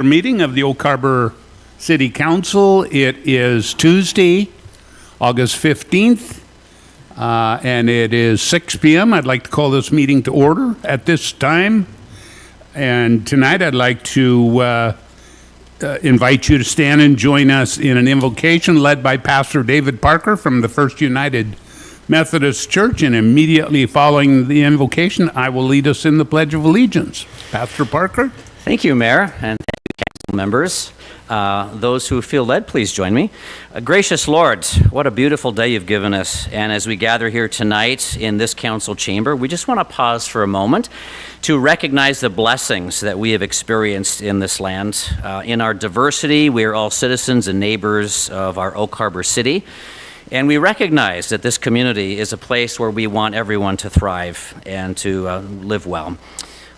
Meeting of the Oak Harbor City Council. It is Tuesday, August 15th, and it is 6 p.m. I'd like to call this meeting to order at this time. And tonight I'd like to invite you to stand and join us in an invocation led by Pastor David Parker from the First United Methodist Church. And immediately following the invocation, I will lead us in the Pledge of Allegiance. Pastor Parker. Thank you, Mayor, and members, those who feel led, please join me. Gracious Lord, what a beautiful day you've given us. And as we gather here tonight in this council chamber, we just want to pause for a moment to recognize the blessings that we have experienced in this land. In our diversity, we are all citizens and neighbors of our Oak Harbor City. And we recognize that this community is a place where we want everyone to thrive and to live well.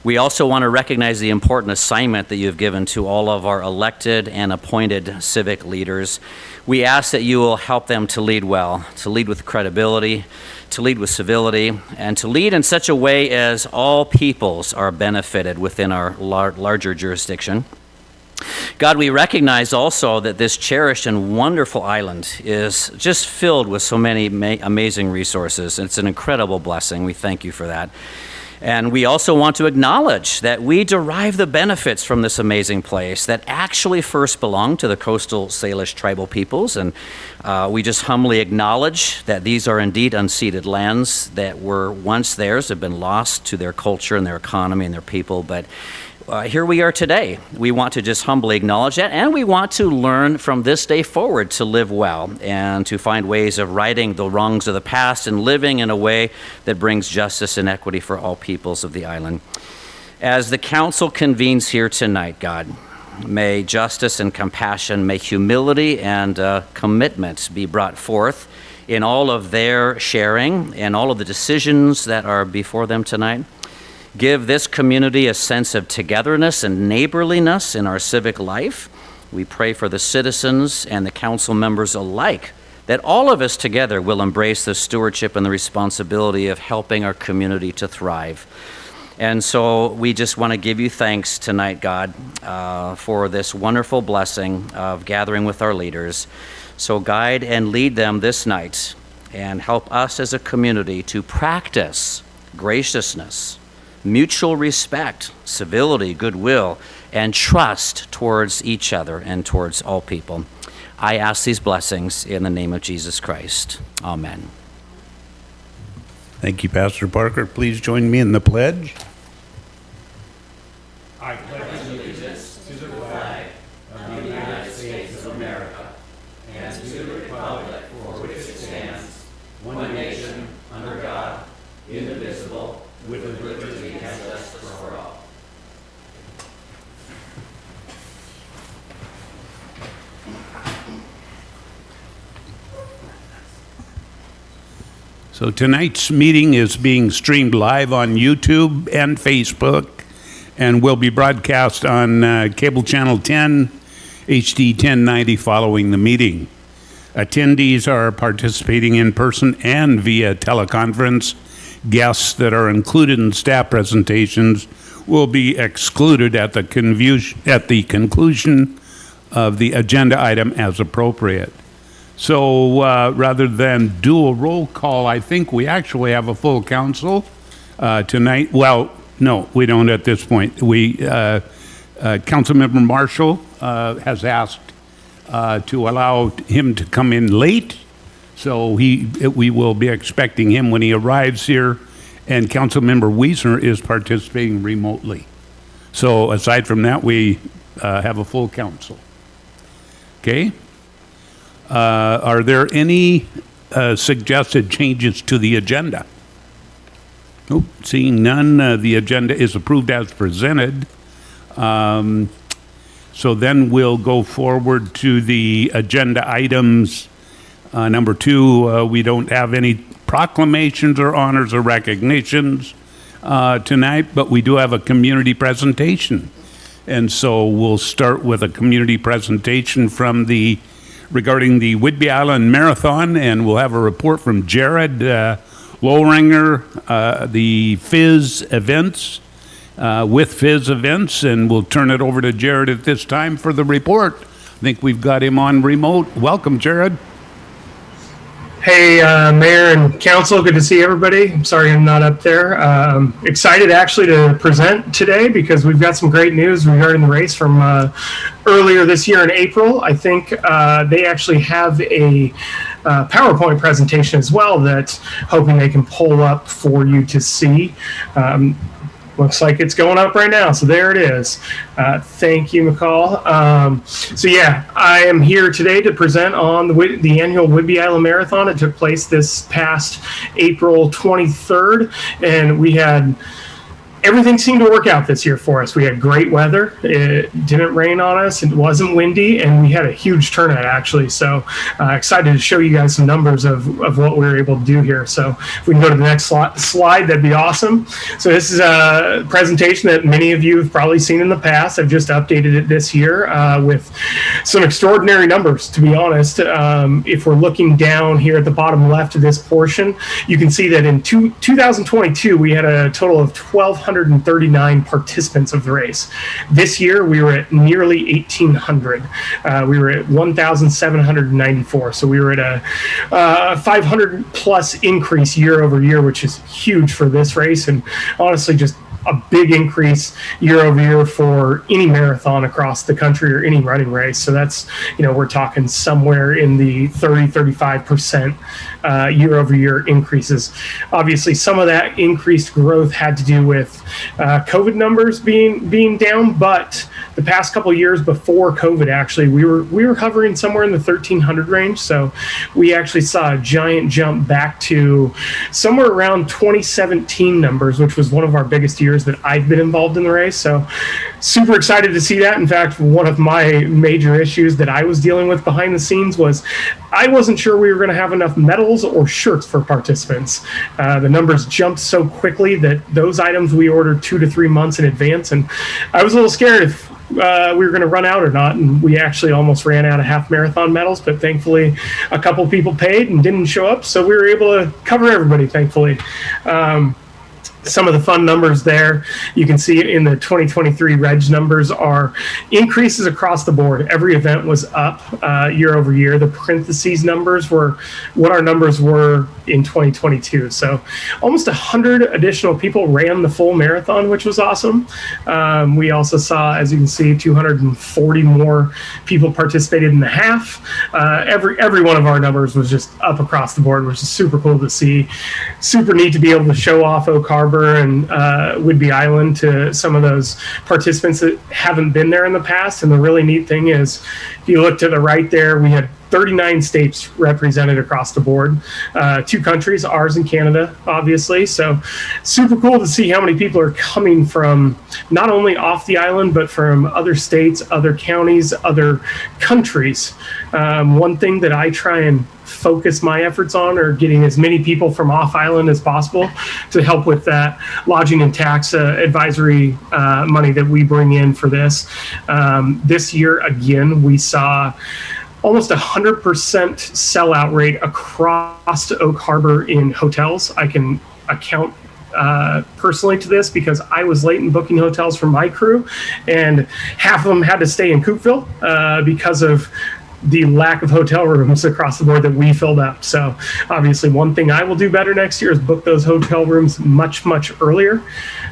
We also want to recognize the important assignment that you've given to all of our elected and appointed civic leaders. We ask that you will help them to lead well, to lead with credibility, to lead with civility, and to lead in such a way as all peoples are benefited within our larger jurisdiction. God, we recognize also that this cherished and wonderful island is just filled with so many amazing resources. It's an incredible blessing. We thank you for that. And we also want to acknowledge that we derive the benefits from this amazing place that actually first belonged to the coastal Salish tribal peoples. And we just humbly acknowledge that these are indeed unceded lands that were once theirs, have been lost to their culture and their economy and their people. But here we are today. We want to just humbly acknowledge that, and we want to learn from this day forward to live well and to find ways of righting the wrongs of the past and living in a way that brings justice and equity for all peoples of the island. As the council convenes here tonight, God, may justice and compassion, may humility and commitment be brought forth in all of their sharing and all of the decisions that are before them tonight. Give this community a sense of togetherness and neighborliness in our civic life. We pray for the citizens and the council members alike, that all of us together will embrace the stewardship and the responsibility of helping our community to thrive. And so we just want to give you thanks tonight, God, for this wonderful blessing of gathering with our leaders. So guide and lead them this night and help us as a community to practice graciousness, mutual respect, civility, goodwill, and trust towards each other and towards all people. I ask these blessings in the name of Jesus Christ. Amen. Thank you, Pastor Parker. Please join me in the pledge. I pledge allegiance to the flag of the United States of America and to the republic for which it stands, one nation, under God, indivisible, with liberty and justice for all. So tonight's meeting is being streamed live on YouTube and Facebook and will be broadcast on cable channel 10, HD 1090 following the meeting. Attendees are participating in person and via teleconference. Guests that are included in staff presentations will be excluded at the conclusion of the agenda item as appropriate. So rather than do a roll call, I think we actually have a full council tonight. Well, no, we don't at this point. Councilmember Marshall has asked to allow him to come in late. So we will be expecting him when he arrives here, and Councilmember Wiesner is participating remotely. So aside from that, we have a full council. Okay. Are there any suggested changes to the agenda? Nope, seeing none, the agenda is approved as presented. So then we'll go forward to the agenda items. Number 2, we don't have any proclamations or honors or recognitions tonight, but we do have a community presentation. And so we'll start with a community presentation regarding the Whidbey Island Marathon, and we'll have a report from Jared Loranger, the Fizz events, with Fizz events, and we'll turn it over to Jared at this time for the report. I think we've got him on remote. Welcome, Jared. Hey, Mayor and Council, good to see everybody. I'm sorry I'm not up there. Excited actually to present today because we've got some great news regarding the race from earlier this year in April. I think they actually have a PowerPoint presentation as well that hoping they can pull up for you to see. Looks like it's going up right now, so there it is. Thank you, McCall. So yeah, I am here today to present on the annual Whidbey Island Marathon. It took place this past April 23rd, and we had everything seemed to work out this year for us. We had great weather. It didn't rain on us. It wasn't windy, and we had a huge turnout, actually. So excited to show you guys some numbers of what we were able to do here. So if we can go to the next slide, that'd be awesome. So this is a presentation that many of you have probably seen in the past. I've just updated it this year with some extraordinary numbers, to be honest. If we're looking down here at the bottom left of this portion, you can see that in 2022, we had a total of 1,239 participants of the race. This year, we were at nearly 1,800. We were at 1,794. So we were at a 500 plus increase year over year, which is huge for this race. And honestly, just a big increase year over year for any marathon across the country or any running race. So that's, we're talking somewhere in the 35% year over year increases. Obviously, some of that increased growth had to do with COVID numbers being down, but the past couple of years before COVID, actually, we were hovering somewhere in the 1,300 range. So we actually saw a giant jump back to somewhere around 2017 numbers, which was one of our biggest years that I've been involved in the race. So super excited to see that. In fact, one of my major issues that I was dealing with behind the scenes was I wasn't sure we were going to have enough medals or shirts for participants. The numbers jumped so quickly that those items we ordered 2 to 3 months in advance, and I was a little scared if we were going to run out or not, and we actually almost ran out of half marathon medals, but thankfully a couple people paid and didn't show up, so we were able to cover everybody, thankfully. Some of the fun numbers there, you can see it in the 2023 reg numbers are increases across the board. Every event was up year over year. The parentheses numbers were what our numbers were in 2022. So almost 100 additional people ran the full marathon, which was awesome. We also saw, as you can see, 240 more people participated in the half. Every one of our numbers was just up across the board, which is super cool to see. Super neat to be able to show off Oak Harbor and Whidbey Island to some of those participants that haven't been there in the past. And the really neat thing is, if you look to the right there, we had 39 states represented across the board, 2 countries, ours and Canada, obviously. So super cool to see how many people are coming from not only off the island, but from other states, other counties, other countries. One thing that I try and focus my efforts on are getting as many people from off island as possible to help with that lodging and tax advisory money that we bring in for this. This year, again, we saw almost 100% sellout rate across Oak Harbor in hotels. I can account personally to this because I was late in booking hotels for my crew, and half of them had to stay in Coopville because of the lack of hotel rooms across the board that we filled up. So obviously one thing I will do better next year is book those hotel rooms much earlier.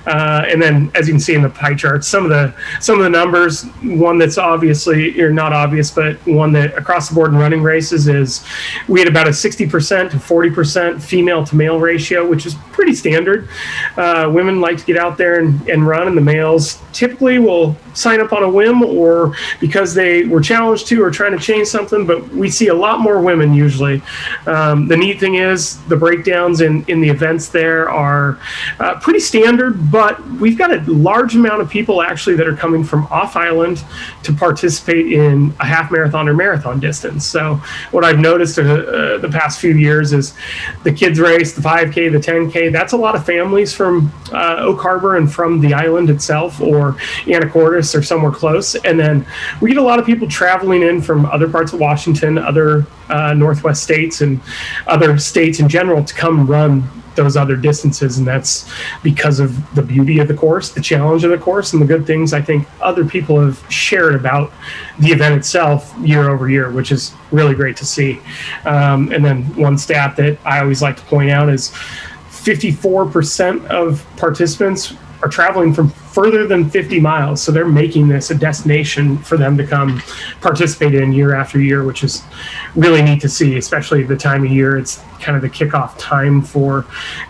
And then, as you can see in the pie chart, some of the numbers, one that's obviously, or not obvious, but one that across the board in running races is we had about a 60% to 40% female to male ratio, which is pretty standard. Women like to get out there and run, and the males typically will sign up on a whim or because they were challenged to or trying to change something, but we see a lot more women usually. The neat thing is the breakdowns in the events there are pretty standard, but we've got a large amount of people actually that are coming from off island to participate in a half marathon or marathon distance. So what I've noticed the past few years is the kids race, the 5K, the 10K, that's a lot of families from Oak Harbor and from the island itself or Anacortes or somewhere close. And then we get a lot of people traveling in from other parts of Washington, other Northwest states, and other states in general to come run those other distances. And that's because of the beauty of the course, the challenge of the course, and the good things I think other people have shared about the event itself year over year, which is really great to see. And then one stat that I always like to point out is 54% of participants are traveling from further than 50 miles. So they're making this a destination for them to come participate in year after year, which is really neat to see, especially the time of year. It's kind of the kickoff time for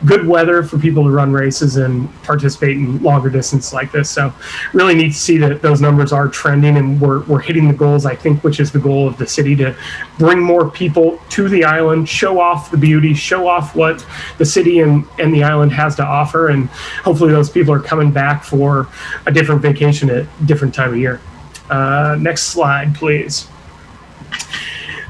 good weather for people to run races and participate in longer distance like this. So really neat to see that those numbers are trending, and we're hitting the goals, I think, which is the goal of the city, to bring more people to the island, show off the beauty, show off what the city and the island has to offer. And hopefully those people are coming back for a different vacation at a different time of year. Next slide, please.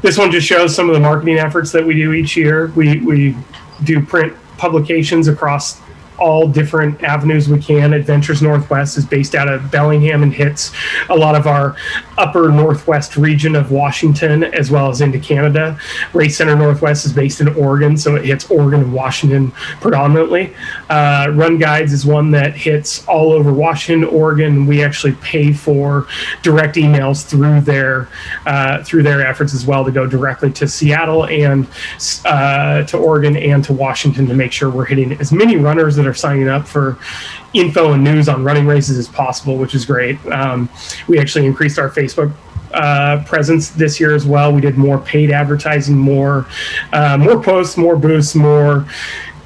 This one just shows some of the marketing efforts that we do each year. We do print publications across all different avenues we can. Adventures Northwest is based out of Bellingham and hits a lot of our upper Northwest region of Washington, as well as into Canada. Race Center Northwest is based in Oregon, so it hits Oregon and Washington predominantly. Run Guides is one that hits all over Washington, Oregon. We actually pay for direct emails through their efforts as well, to go directly to Seattle and to Oregon and to Washington, to make sure we're hitting as many runners that are signing up for info and news on running races as possible, which is great. We actually increased our Facebook presence this year as well. We did more paid advertising, more posts, more boosts, more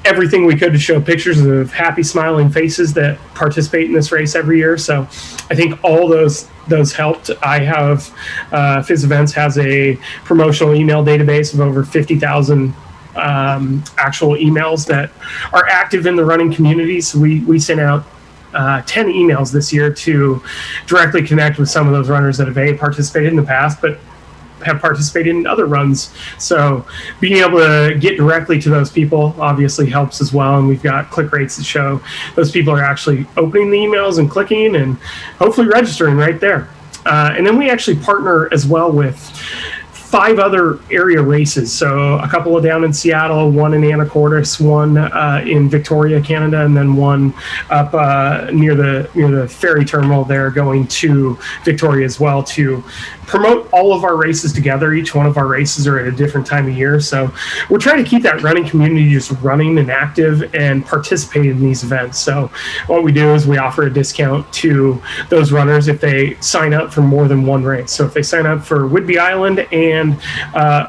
everything we could to show pictures of happy smiling faces that participate in this race every year. So I think all those helped. I have Fizz Events has a promotional email database of over 50,000 actual emails that are active in the running community. So we sent out 10 emails this year to directly connect with some of those runners that have participated in the past, but have participated in other runs. So being able to get directly to those people obviously helps as well. And we've got click rates that show those people are actually opening the emails and clicking and hopefully registering right there. And then we actually partner as well with 5 other area races. So a couple of down in Seattle, one in Anacortes, one in Victoria, Canada, and then one up near the ferry terminal there going to Victoria as well, to promote all of our races together. Each one of our races are at a different time of year. So we're trying to keep that running community just running and active and participating in these events. So what we do is we offer a discount to those runners if they sign up for more than one race. So if they sign up for Whidbey Island and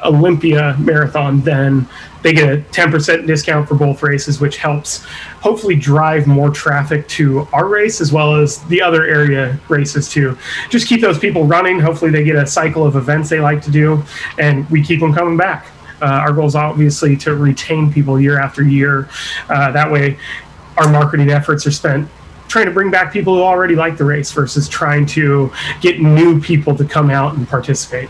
Olympia Marathon, then they get a 10% discount for both races, which helps hopefully drive more traffic to our race as well as the other area races, to just keep those people running. Hopefully they get a cycle of events they like to do, and we keep them coming back. Our goal is obviously to retain people year after year. That way our marketing efforts are spent trying to bring back people who already like the race versus trying to get new people to come out and participate.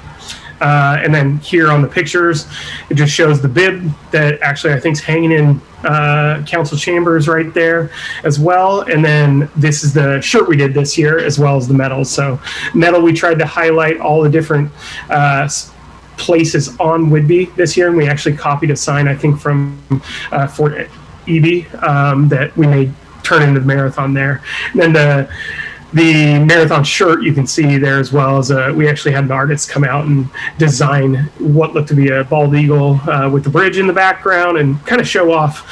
And then here on the pictures, it just shows the bib that actually I think is hanging in council chambers right there as well. And then this is the shirt we did this year, as well as the medals. So medal, we tried to highlight all the different places on Whidbey this year, and we actually copied a sign, I think, from Fort Eby that we made turn into the marathon there. And then the marathon shirt you can see there, as well as we actually had an artist come out and design what looked to be a bald eagle with the bridge in the background, and kind of show off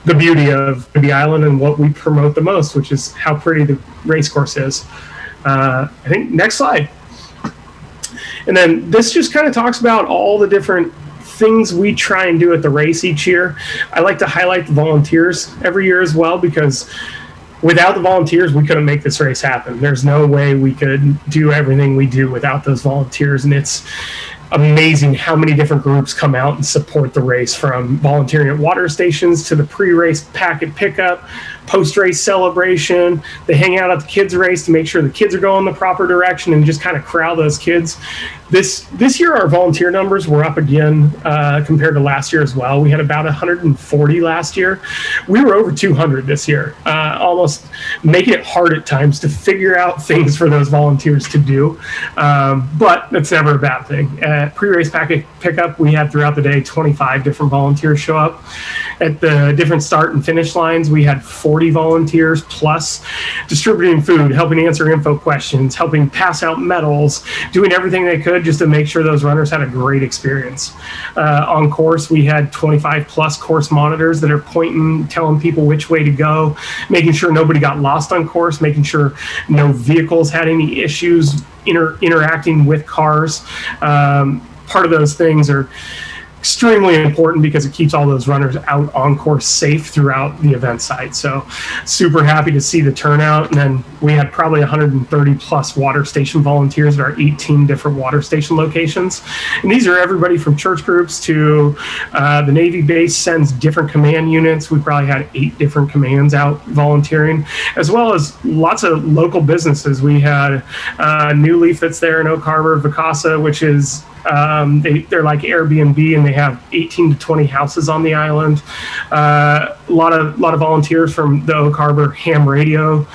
the beauty of the island and what we promote the most, which is how pretty the race course is. I think next slide. And then this just kind of talks about all the different things we try and do at the race each year. I like to highlight the volunteers every year as well, because without the volunteers, we couldn't make this race happen. There's no way we could do everything we do without those volunteers. And it's amazing how many different groups come out and support the race, from volunteering at water stations to the pre-race packet pickup, post-race celebration. They hang out at the kids' race to make sure the kids are going the proper direction and just kind of corral those kids. This year, our volunteer numbers were up again compared to last year as well. We had about 140 last year. We were over 200 this year, almost making it hard at times to figure out things for those volunteers to do. But that's never a bad thing. pre-race packet pickup, we had throughout the day 25 different volunteers show up. At the different start and finish lines, we had 40 volunteers plus distributing food, helping answer info questions, helping pass out medals, doing everything they could just to make sure those runners had a great experience. On course, we had 25 plus course monitors that are pointing, telling people which way to go, making sure nobody got lost on course, making sure no vehicles had any issues interacting with cars. Part of those things are extremely important because it keeps all those runners out on course safe throughout the event site. So super happy to see the turnout. And then we had probably 130 plus water station volunteers at our 18 different water station locations. And these are everybody from church groups to the Navy base sends different command units. We probably had 8 different commands out volunteering, as well as lots of local businesses. We had New Leaf that's there in Oak Harbor, Vicasa, which is they're like Airbnb, and they have 18 to 20 houses on the island. A lot of volunteers from the Oak Harbor Ham Radio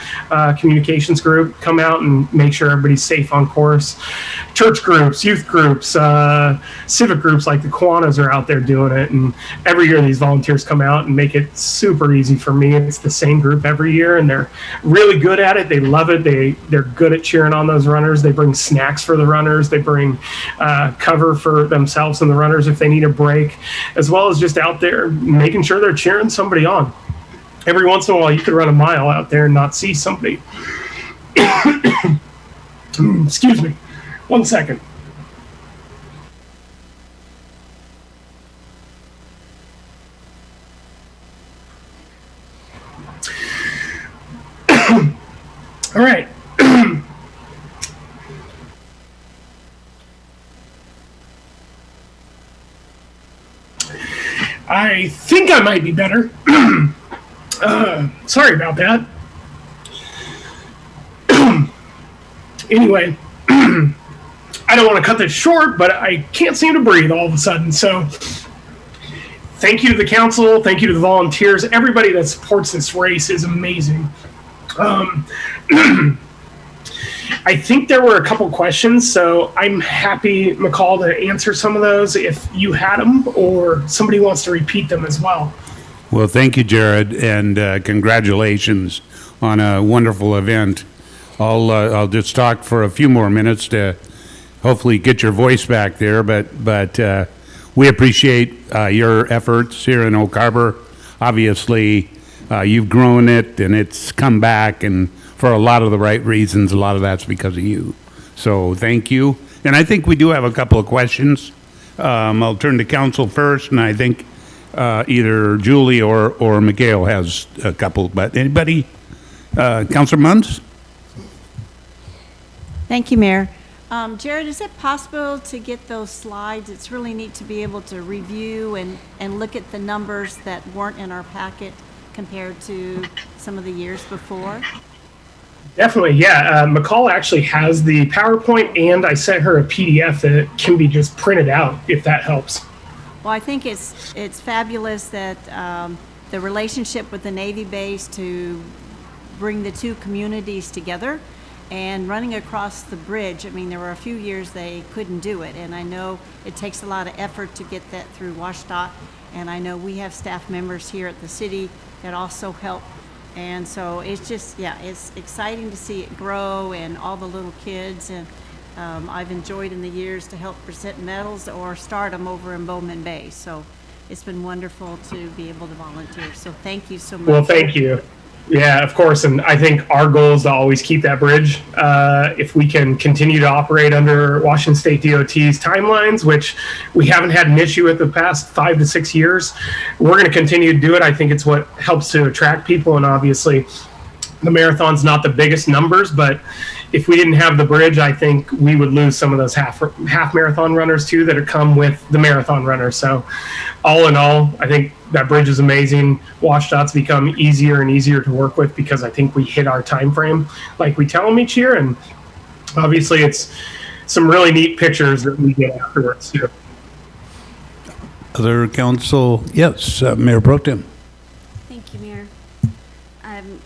communications group come out and make sure everybody's safe on course. Church groups, youth groups, civic groups like the Kiwanis are out there doing it. And every year these volunteers come out and make it super easy for me. It's the same group every year, and they're really good at it. They love it. They're good at cheering on those runners. They bring snacks for the runners. They bring cover for themselves and the runners if they need a break, as well as just out there making sure they're cheering somebody on. Every once in a while, you could run a mile out there and not see somebody. Excuse me. 1 second. All right. I think I might be better. Sorry about that. Anyway, I don't want to cut this short, but I can't seem to breathe all of a sudden. So thank you to the council. Thank you to the volunteers. Everybody that supports this race is amazing. I think there were a couple questions, so I'm happy, McCall, to answer some of those if you had them or somebody wants to repeat them as well. Well, thank you, Jared, and congratulations on a wonderful event. I'll just talk for a few more minutes to hopefully get your voice back there, but we appreciate your efforts here in Oak Harbor. Obviously, you've grown it, and it's come back, and for a lot of the right reasons. A lot of that's because of you. So thank you. And I think we do have a couple of questions. I'll turn to council first, and I think either Julie or Mikhail has a couple. But anybody? Councilor Munns? Thank you, Mayor. Jared, is it possible to get those slides? It's really neat to be able to review and look at the numbers that weren't in our packet compared to some of the years before. Definitely, yeah. McCall actually has the PowerPoint, and I sent her a PDF that can be just printed out, if that helps. Well, I think it's fabulous that the relationship with the Navy base to bring the two communities together and running across the bridge. I mean, there were a few years they couldn't do it, and I know it takes a lot of effort to get that through WashDOT, and I know we have staff members here at the city that also help. And so it's just, yeah, it's exciting to see it grow and all the little kids. And I've enjoyed in the years to help present medals or start them over in Bowman Bay. So it's been wonderful to be able to volunteer. So thank you so much. Well, thank you. Yeah, of course. And I think our goal is to always keep that bridge. If we can continue to operate under Washington State DOT's timelines, which we haven't had an issue with the past 5 to 6 years, we're going to continue to do it. I think it's what helps to attract people. And obviously, the marathon's not the biggest numbers, but if we didn't have the bridge, I think we would lose some of those half marathon runners too that have come with the marathon runners. So all in all, I think that bridge is amazing. WashDOT's become easier and easier to work with because I think we hit our time frame like we tell them each year. And obviously it's some really neat pictures that we get afterwards too. Other council? Yes, Mayor Pro Tem. Thank you, Mayor.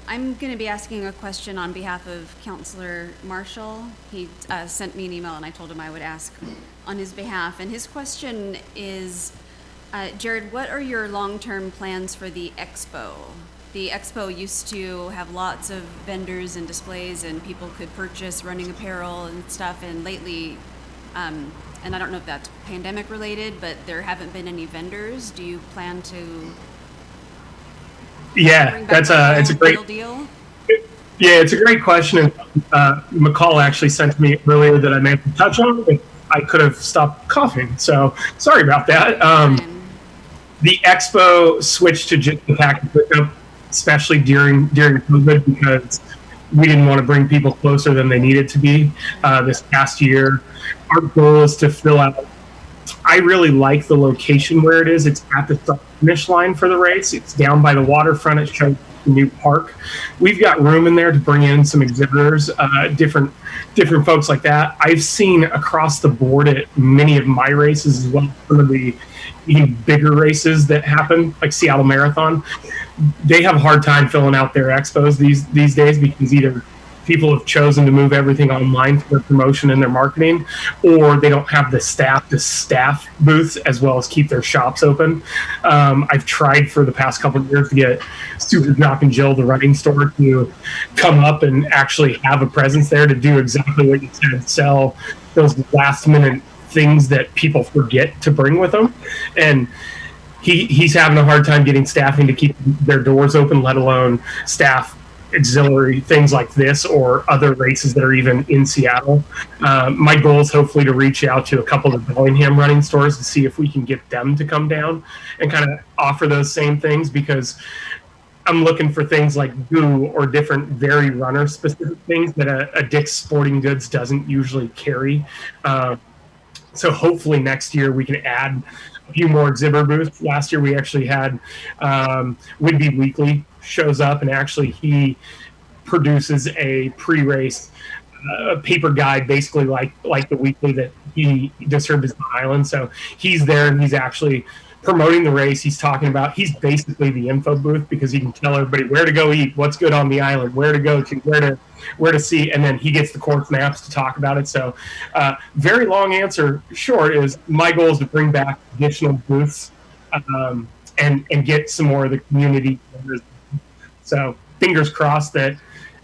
I'm going to be asking a question on behalf of Councilor Marshall. He sent me an email and I told him I would ask on his behalf. And his question is, Jared, what are your long-term plans for the expo? The expo used to have lots of vendors and displays and people could purchase running apparel and stuff. And lately, and I don't know if that's pandemic related, but there haven't been any vendors. Do you plan to Yeah, bring back it's a the great real deal? yeah, it's a great question. And McCall actually sent to me earlier that I meant to touch on, but I could have stopped coughing. So sorry about that. The expo switched to just the package pickup, especially during COVID, because we didn't want to bring people closer than they needed to be this past year. Our goal is to fill out. I really like the location where it is. It's at the start finish line for the race. It's down by the waterfront. It shows the new park. We've got room in there to bring in some exhibitors, different folks like that. I've seen across the board at many of my races as well, some of the even bigger races that happen, like Seattle Marathon. They have a hard time filling out their expos these days because either people have chosen to move everything online for their promotion and their marketing, or they don't have the staff to staff booths as well as keep their shops open. I've tried for the past couple of years to get Super Jock and Jill, the running store, to come up and actually have a presence there to do exactly what you said, sell those last minute things that people forget to bring with them. And he's having a hard time getting staffing to keep their doors open, let alone staff auxiliary things like this or other races that are even in Seattle. My goal is hopefully to reach out to a couple of Bellingham running stores to see if we can get them to come down and kind of offer those same things, because I'm looking for things like goo or different very runner specific things that a Dick's Sporting Goods doesn't usually carry. So hopefully next year we can add a few more exhibitor booths. Last year we actually had Whidbey Weekly shows up, and actually he produces a pre-race paper guide, basically like the weekly that he distributes on the island. So he's there and he's actually promoting the race. He's talking about, he's basically the info booth, because he can tell everybody where to go eat, what's good on the island, where to go to, where to see, and then he gets the course maps to talk about it. So very long answer short is my goal is to bring back additional booths and get some more of the community. So fingers crossed that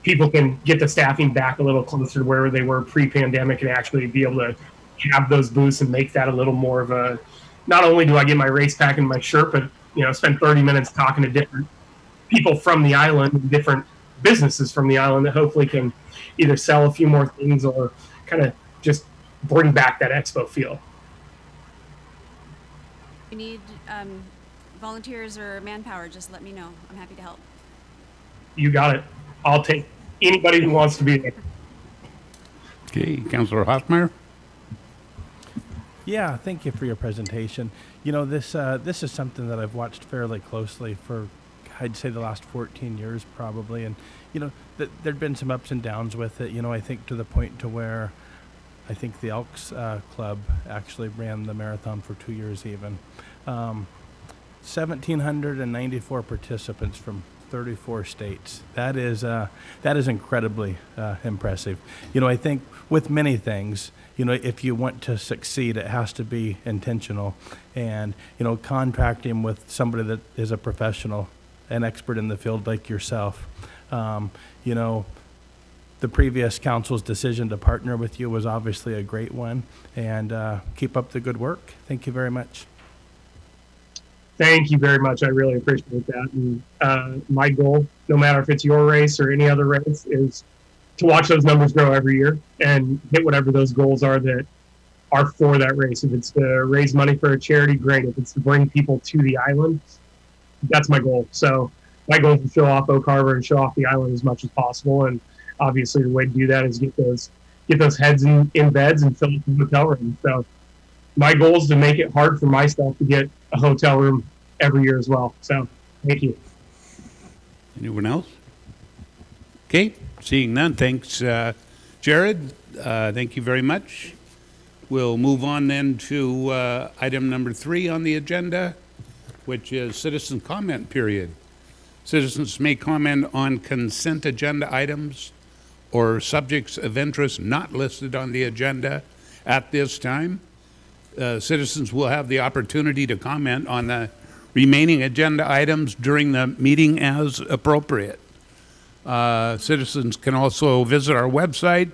people can get the staffing back a little closer to where they were pre-pandemic and actually be able to have those booths and make that a little more of a, not only do I get my race pack and my shirt, but spend 30 minutes talking to different people from the island and different businesses from the island that hopefully can either sell a few more things or kind of just bring back that expo feel. If you need volunteers or manpower, just let me know. I'm happy to help. You got it. I'll take anybody who wants to be there. Okay, Councilor Hoffmeyer? Yeah, thank you for your presentation. This is something that I've watched fairly closely for, I'd say, the last 14 years probably. And, there'd been some ups and downs with it, I think to the point to where I think the Elks Club actually ran the marathon for 2 years even. 1,794 participants from 34 states. That is incredibly impressive. I think with many things, if you want to succeed, it has to be intentional. And, contracting with somebody that is a professional, an expert in the field like yourself. The previous council's decision to partner with you was obviously a great one. And keep up the good work. Thank you very much. Thank you very much. I really appreciate that. And my goal, no matter if it's your race or any other race, is to watch those numbers grow every year and hit whatever those goals are that are for that race. If it's to raise money for a charity, great. If it's to bring people to the island, that's my goal. So my goal is to show off Oak Harbor and show off the island as much as possible. And obviously the way to do that is get those heads in beds and fill up the hotel room. So my goal is to make it hard for myself to get a hotel room every year as well. So thank you. Anyone else? Okay, seeing none. Thanks, Jared. Thank you very much. We'll move on then to item number 3 on the agenda, which is citizen comment period. Citizens may comment on consent agenda items or subjects of interest not listed on the agenda at this time. Citizens will have the opportunity to comment on the remaining agenda items during the meeting as appropriate. Citizens can also visit our website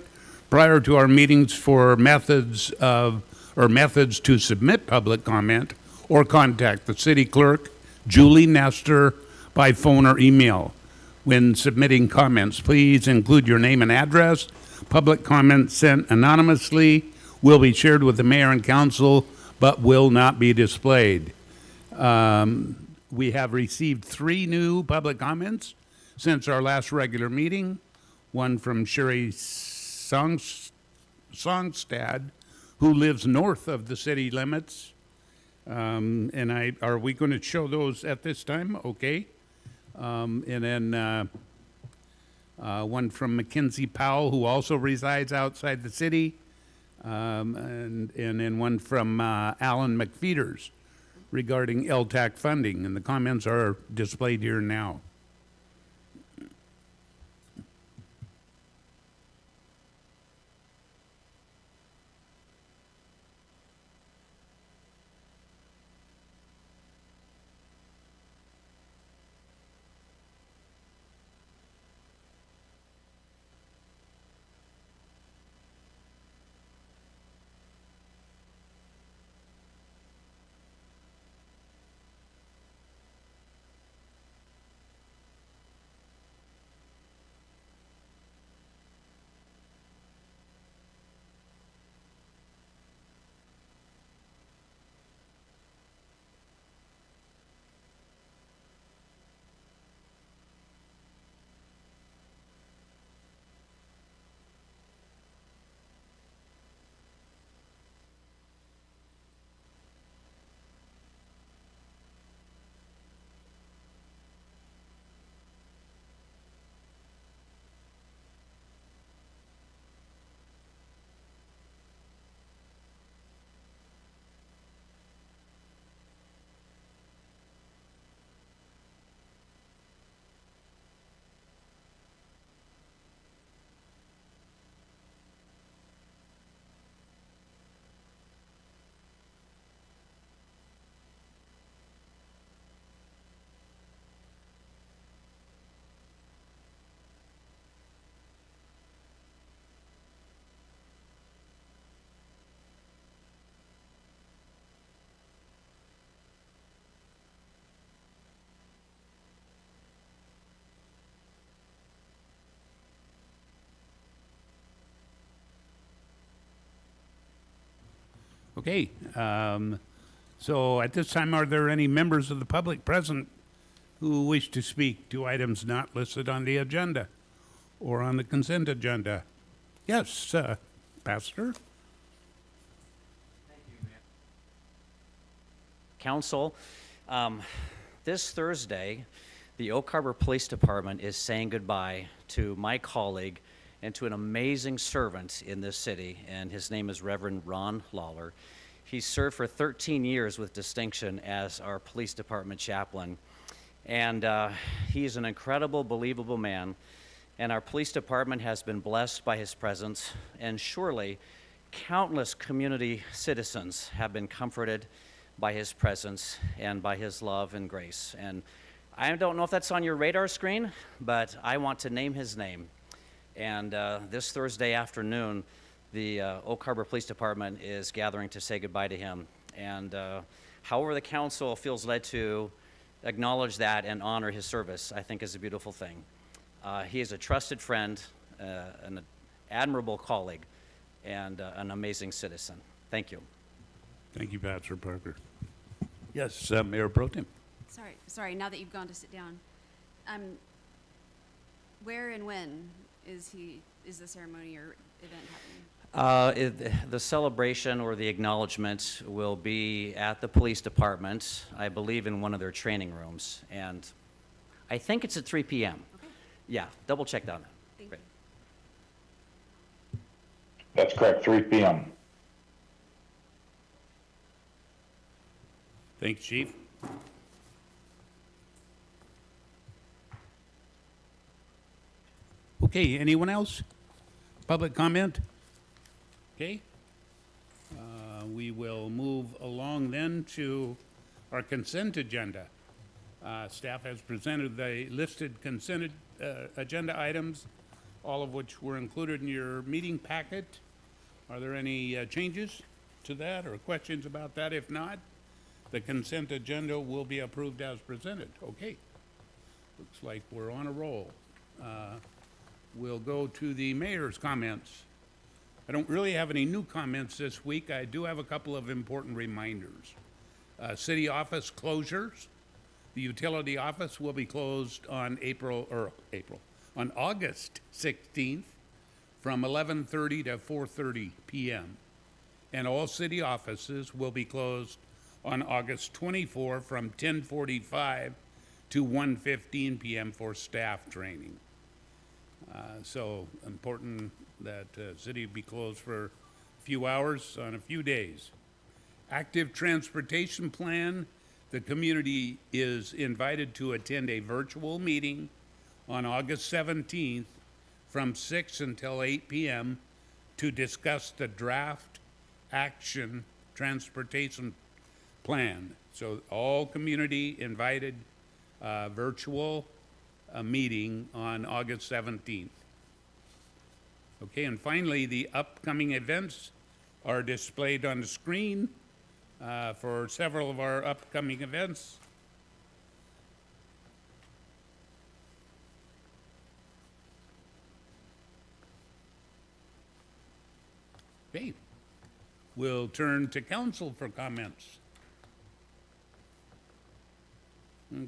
prior to our meetings for methods to submit public comment or contact the city clerk, Julie Nestor, by phone or email. When submitting comments, please include your name and address. Public comments sent anonymously will be shared with the mayor and council, but will not be displayed. We have received 3 new public comments since our last regular meeting. One from Sherry Songstad, who lives north of the city limits. Are we going to show those at this time? Okay. And then one from Mackenzie Powell, who also resides outside the city. And then one from Alan McFeeters regarding LTAC funding. And the comments are displayed here now. Okay, so at this time, are there any members of the public present who wish to speak to items not listed on the agenda or on the consent agenda? Yes, Pastor? Council, this Thursday, the Oak Harbor Police Department is saying goodbye to my colleague and to an amazing servant in this city, and his name is Reverend Ron Lawler. He served for 13 years with distinction as our police department chaplain, and he's an incredible, believable man, and our police department has been blessed by his presence, and surely countless community citizens have been comforted by his presence and by his love and grace. And I don't know if that's on your radar screen, but I want to name his name. And this Thursday afternoon, the Oak Harbor Police Department is gathering to say goodbye to him. And however the council feels led to acknowledge that and honor his service, I think is a beautiful thing. He is a trusted friend, an admirable colleague, and an amazing citizen. Thank you. Thank you, Pastor Parker. Yes, Mayor Pro Tem. Sorry, now that you've gone to sit down. Where and when is the ceremony or event happening? The celebration or the acknowledgement will be at the police department, I believe in one of their training rooms, and I think it's at 3 p.m. Okay. Yeah, double check on that. Thank Great. you. That's correct, 3 p.m. Thanks, Chief. Okay, anyone else? Public comment? Okay. We will move along then to our consent agenda. Staff has presented the listed consent agenda items, all of which were included in your meeting packet. Are there any changes to that or questions about that? If not, the consent agenda will be approved as presented. Okay. Looks like we're on a roll. We'll go to the mayor's comments. I don't really have any new comments this week. I do have a couple of important reminders. City office closures. The utility office will be closed on on August 16th from 11:30 to 4:30 p.m. And all city offices will be closed on August 24 from 10:45 to 1:15 p.m. for staff training. So important that city be closed for a few hours on a few days. Active transportation plan. The community is invited to attend a virtual meeting on August 17th from 6 until 8 p.m. to discuss the draft action transportation plan. So all community invited, virtual meeting on August 17th. Okay, and finally, the upcoming events are displayed on the screen for several of our upcoming events. Okay, we'll turn to council for comments.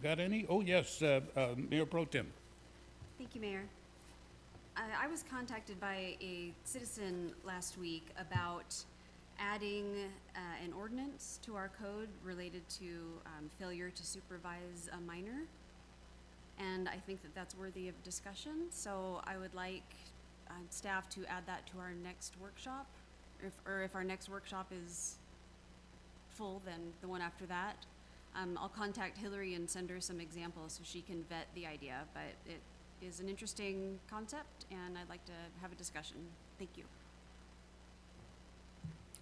Got any? Oh, yes, Mayor Pro Tem. Thank you, Mayor. I was contacted by a citizen last week about adding an ordinance to our code related to failure to supervise a minor. And I think that that's worthy of discussion. So I would like staff to add that to our next workshop. If our next workshop is full, then the one after that. I'll contact Hillary and send her some examples so she can vet the idea, but it is an interesting concept and I'd like to have a discussion. Thank you.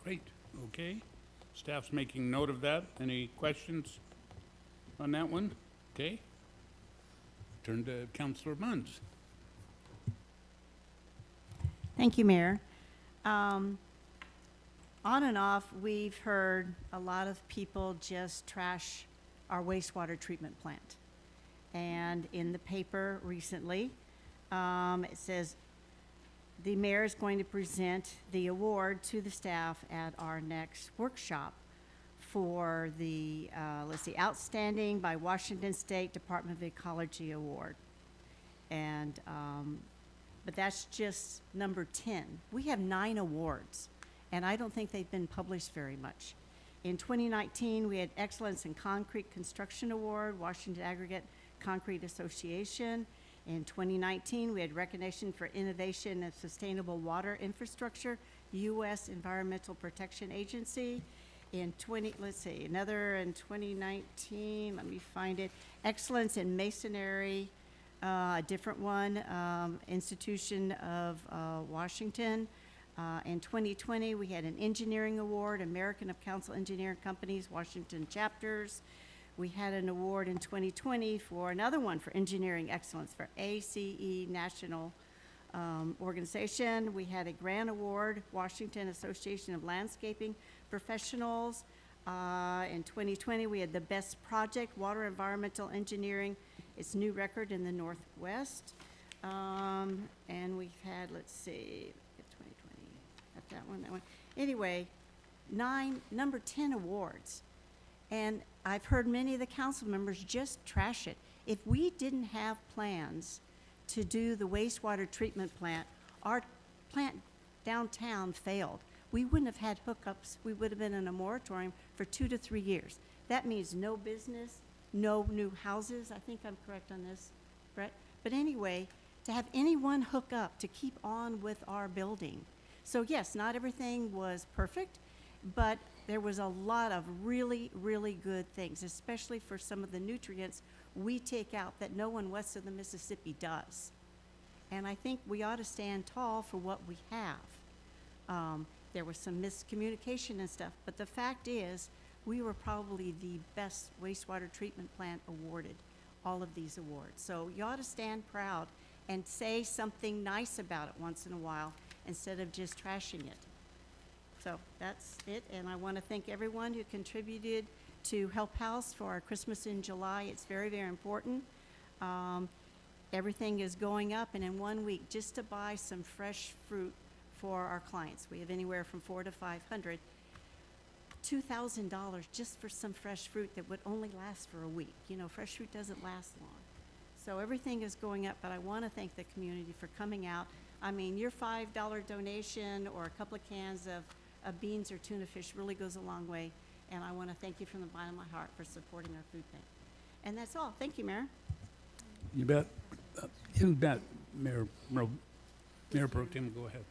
Great, okay. Staff's making note of that. Any questions on that one? Okay. Turn to Councilor Munns. Thank you, Mayor. On and off, we've heard a lot of people just trash our wastewater treatment plant. And in the paper recently, it says the mayor is going to present the award to the staff at our next workshop for the, Outstanding by Washington State Department of Ecology Award. And, but that's just number 10. We have 9 awards. And I don't think they've been published very much. In 2019, we had Excellence in Concrete Construction Award, Washington Aggregate Concrete Association. In 2019, we had recognition for innovation and sustainable water infrastructure, U.S. Environmental Protection Agency. In 2019, let me find it, Excellence in Masonry, a different one, Institution of Washington. In 2020, we had an engineering award, American of Council Engineering Companies, Washington chapters. We had an award in 2020 for another one for engineering excellence for ACE National Organization. We had a grant award, Washington Association of Landscaping Professionals. In 2020, we had the best project, Water Environmental Engineering. It's new record in the Northwest. And we've had, let's see, 2020, got that one. Anyway, number 10 awards. And I've heard many of the council members just trash it. If we didn't have plans to do the wastewater treatment plant, our plant downtown failed. We wouldn't have had hookups. We would have been in a moratorium for 2 to 3 years. That means no business, no new houses. I think I'm correct on this, Brett. But anyway, to have anyone hook up to keep on with our building. So yes, not everything was perfect, but there was a lot of really, really good things, especially for some of the nutrients we take out that no one west of the Mississippi does. And I think we ought to stand tall for what we have. There was some miscommunication and stuff, but the fact is, we were probably the best wastewater treatment plant awarded all of these awards. So you ought to stand proud and say something nice about it once in a while instead of just trashing it. So that's it, and I want to thank everyone who contributed to Help House for our Christmas in July. It's very, very important. Everything is going up, and in 1 week, just to buy some fresh fruit for our clients, we have anywhere from $400 to $500, $2,000 just for some fresh fruit that would only last for a week. You know, fresh fruit doesn't last long. So everything is going up, but I want to thank the community for coming out. I mean, your $5 donation or a couple of cans of beans or tuna fish really goes a long way, and I want to thank you from the bottom of my heart for supporting our food bank. And that's all. Thank you, Mayor. You bet. You bet, Mayor Pro Tem, go ahead.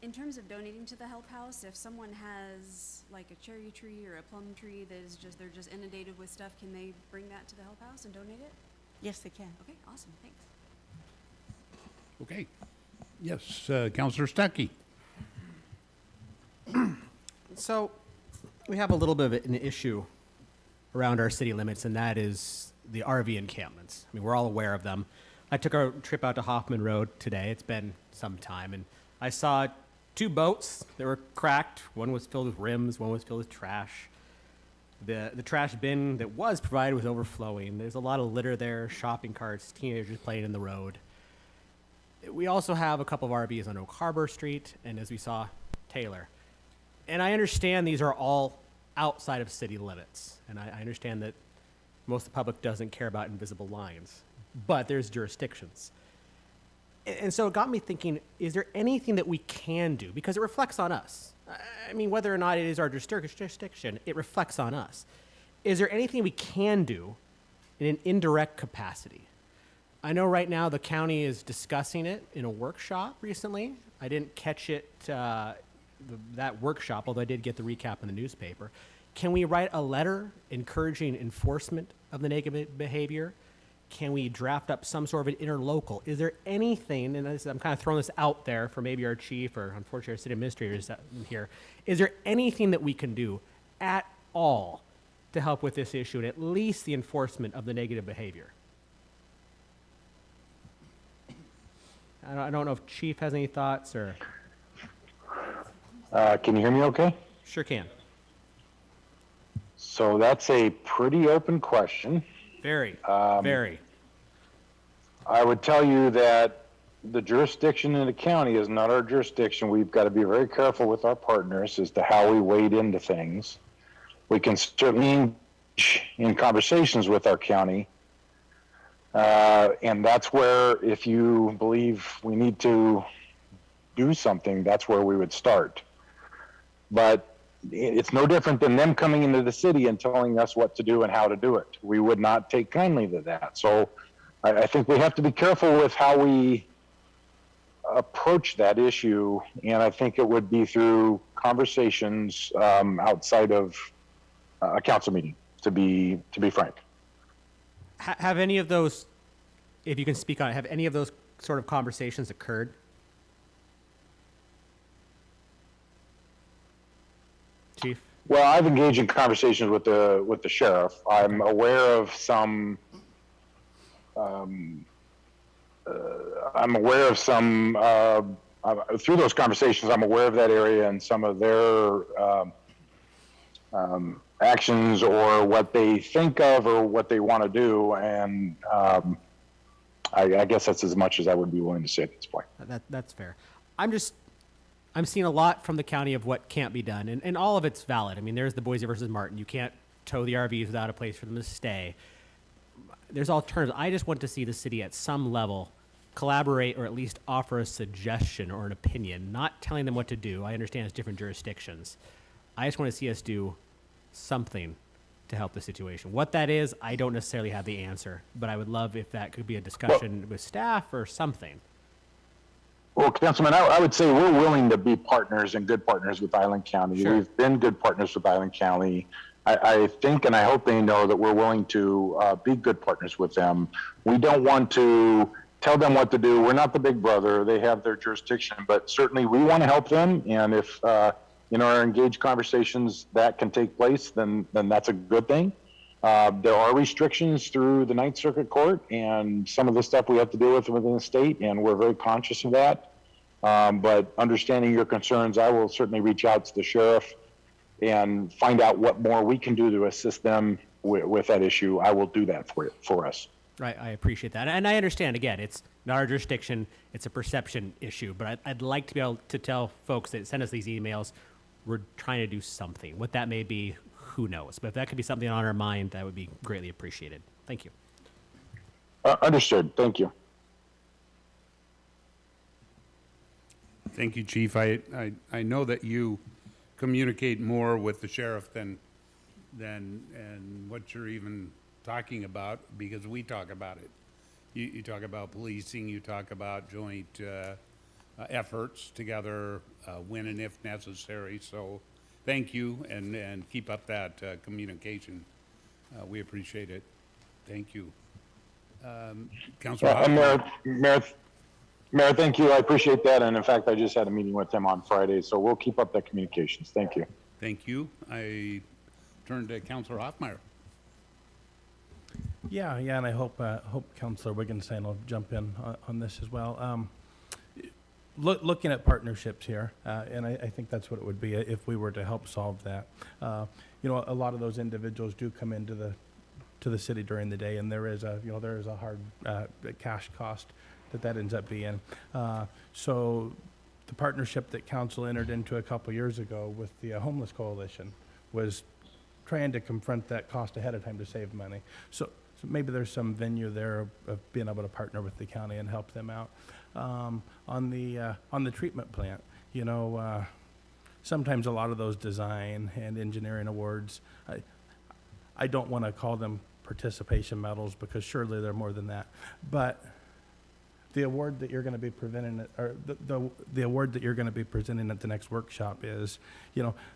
In terms of donating to the Help House, if someone has like a cherry tree or a plum tree that is just, they're just inundated with stuff, can they bring that to the Help House and donate it? Yes, they can. Okay, awesome, thanks. Okay. Yes, Councilor Stuckey. So, we have a little bit of an issue around our city limits, and that is the RV encampments. I mean, we're all aware of them. I took a trip out to Hoffman Road today. It's been some time, and I saw 2 boats that were cracked. One was filled with rims, one was filled with trash. The trash bin that was provided was overflowing. There's a lot of litter there, shopping carts, teenagers playing in the road. We also have a couple of RVs on Oak Harbor Street, and as we saw, Taylor. And I understand these are all outside of city limits, and I understand that most of the public doesn't care about invisible lines, but there's jurisdictions. And so it got me thinking, is there anything that we can do? Because it reflects on us. I mean, whether or not it is our jurisdiction, it reflects on us. Is there anything we can do in an indirect capacity? I know right now the county is discussing it in a workshop recently. I didn't catch it, that workshop, although I did get the recap in the newspaper. Can we write a letter encouraging enforcement of the negative behavior? Can we draft up some sort of an interlocal? Is there anything, and I'm kind of throwing this out there for maybe our chief or unfortunately our city administrators here, is there anything that we can do at all to help with this issue and at least the enforcement of the negative behavior? I don't know if Chief has any thoughts or... Can you hear me okay? Sure can. So that's a pretty open question. Very. I would tell you that the jurisdiction in the county is not our jurisdiction. We've got to be very careful with our partners as to how we wade into things. We can certainly engage in conversations with our county. And that's where, if you believe we need to do something, that's where we would start. But it's no different than them coming into the city and telling us what to do and how to do it. We would not take kindly to that. So I think we have to be careful with how we approach that issue, and I think it would be through conversations outside of a council meeting, to be frank. Have any of those, if you can speak on it, have any of those sort of conversations occurred? Chief? Well, I've engaged in conversations with the sheriff. I'm aware of some. Through those conversations, I'm aware of that area and some of their actions or what they think of or what they want to do, and I guess that's as much as I would be willing to say at this point. That's fair. I'm seeing a lot from the county of what can't be done, and all of it's valid. I mean, there's the Boise versus Martin. You can't tow the RVs without a place for them to stay. There's alternatives. I just want to see the city at some level collaborate or at least offer a suggestion or an opinion, not telling them what to do. I understand it's different jurisdictions. I just want to see us do something to help the situation. What that is, I don't necessarily have the answer, but I would love if that could be a discussion with staff or something. Well, Councilman, I would say we're willing to be partners and good partners with Island County. Sure. We've been good partners with Island County. I think and I hope they know that we're willing to be good partners with them. We don't want to tell them what to do. We're not the big brother. They have their jurisdiction, but certainly we want to help them. And if in our engaged conversations that can take place, then that's a good thing. There are restrictions through the Ninth Circuit Court and some of the stuff we have to deal with within the state, and we're very conscious of that. But understanding your concerns, I will certainly reach out to the sheriff and find out what more we can do to assist them with that issue. I will do that for us. Right, I appreciate that. And I understand, again, it's not our jurisdiction, it's a perception issue, but I'd like to be able to tell folks that send us these emails, we're trying to do something. What that may be, who knows? But if that could be something on our mind, that would be greatly appreciated. Thank you. Understood. Thank you. Thank you, Chief. I know that you communicate more with the sheriff than and what you're even talking about, because we talk about it. You talk about policing, you talk about joint efforts together, when and if necessary. So thank you, and keep up that communication. We appreciate it. Thank you. Councilor Mayor, thank you. I appreciate that. And in fact, I just had a meeting with him on Friday, so we'll keep up that communications. Thank you. Thank you. I turn to Councilor Hoffmeyer. Yeah, and I hope Councillor Wittgenstein will jump in on this as well. Looking at partnerships here, and I think that's what it would be if we were to help solve that. A lot of those individuals do come into the city during the day, and there is a hard cash cost that ends up being. So the partnership that council entered into a couple years ago with the Homeless Coalition was trying to confront that cost ahead of time to save money. So maybe there's some venue there of being able to partner with the county and help them out. On the treatment plant, sometimes a lot of those design and engineering awards, I don't want to call them participation medals because surely they're more than that. But the award that you're going to be presenting, or the award that you're going to be presenting at the next workshop is,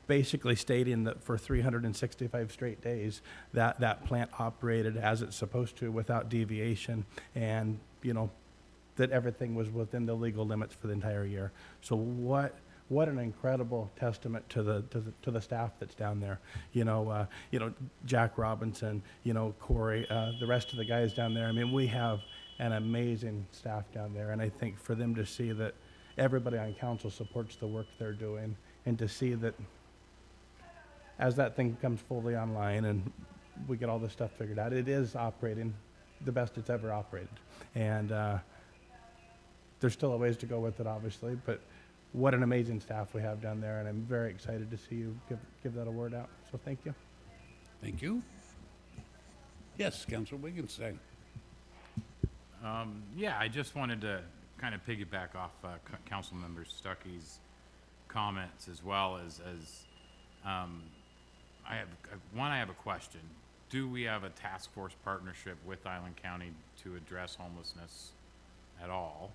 basically stating that for 365 straight days, that plant operated as it's supposed to without deviation, and that everything was within the legal limits for the entire year. So what an incredible testament to the staff that's down there. Jack Robinson, Corey, the rest of the guys down there. I mean, we have an amazing staff down there, and I think for them to see that everybody on council supports the work they're doing, and to see that as that thing comes fully online and we get all this stuff figured out, it is operating the best it's ever operated. And there's still a ways to go with it, obviously, but what an amazing staff we have down there, and I'm very excited to see you give that award out. So thank you. Thank you. Yes, Councilor Wittgenstein. I just wanted to kind of piggyback off Councilmember Stuckey's comments, as well as I have a question. Do we have a task force partnership with Island County to address homelessness at all?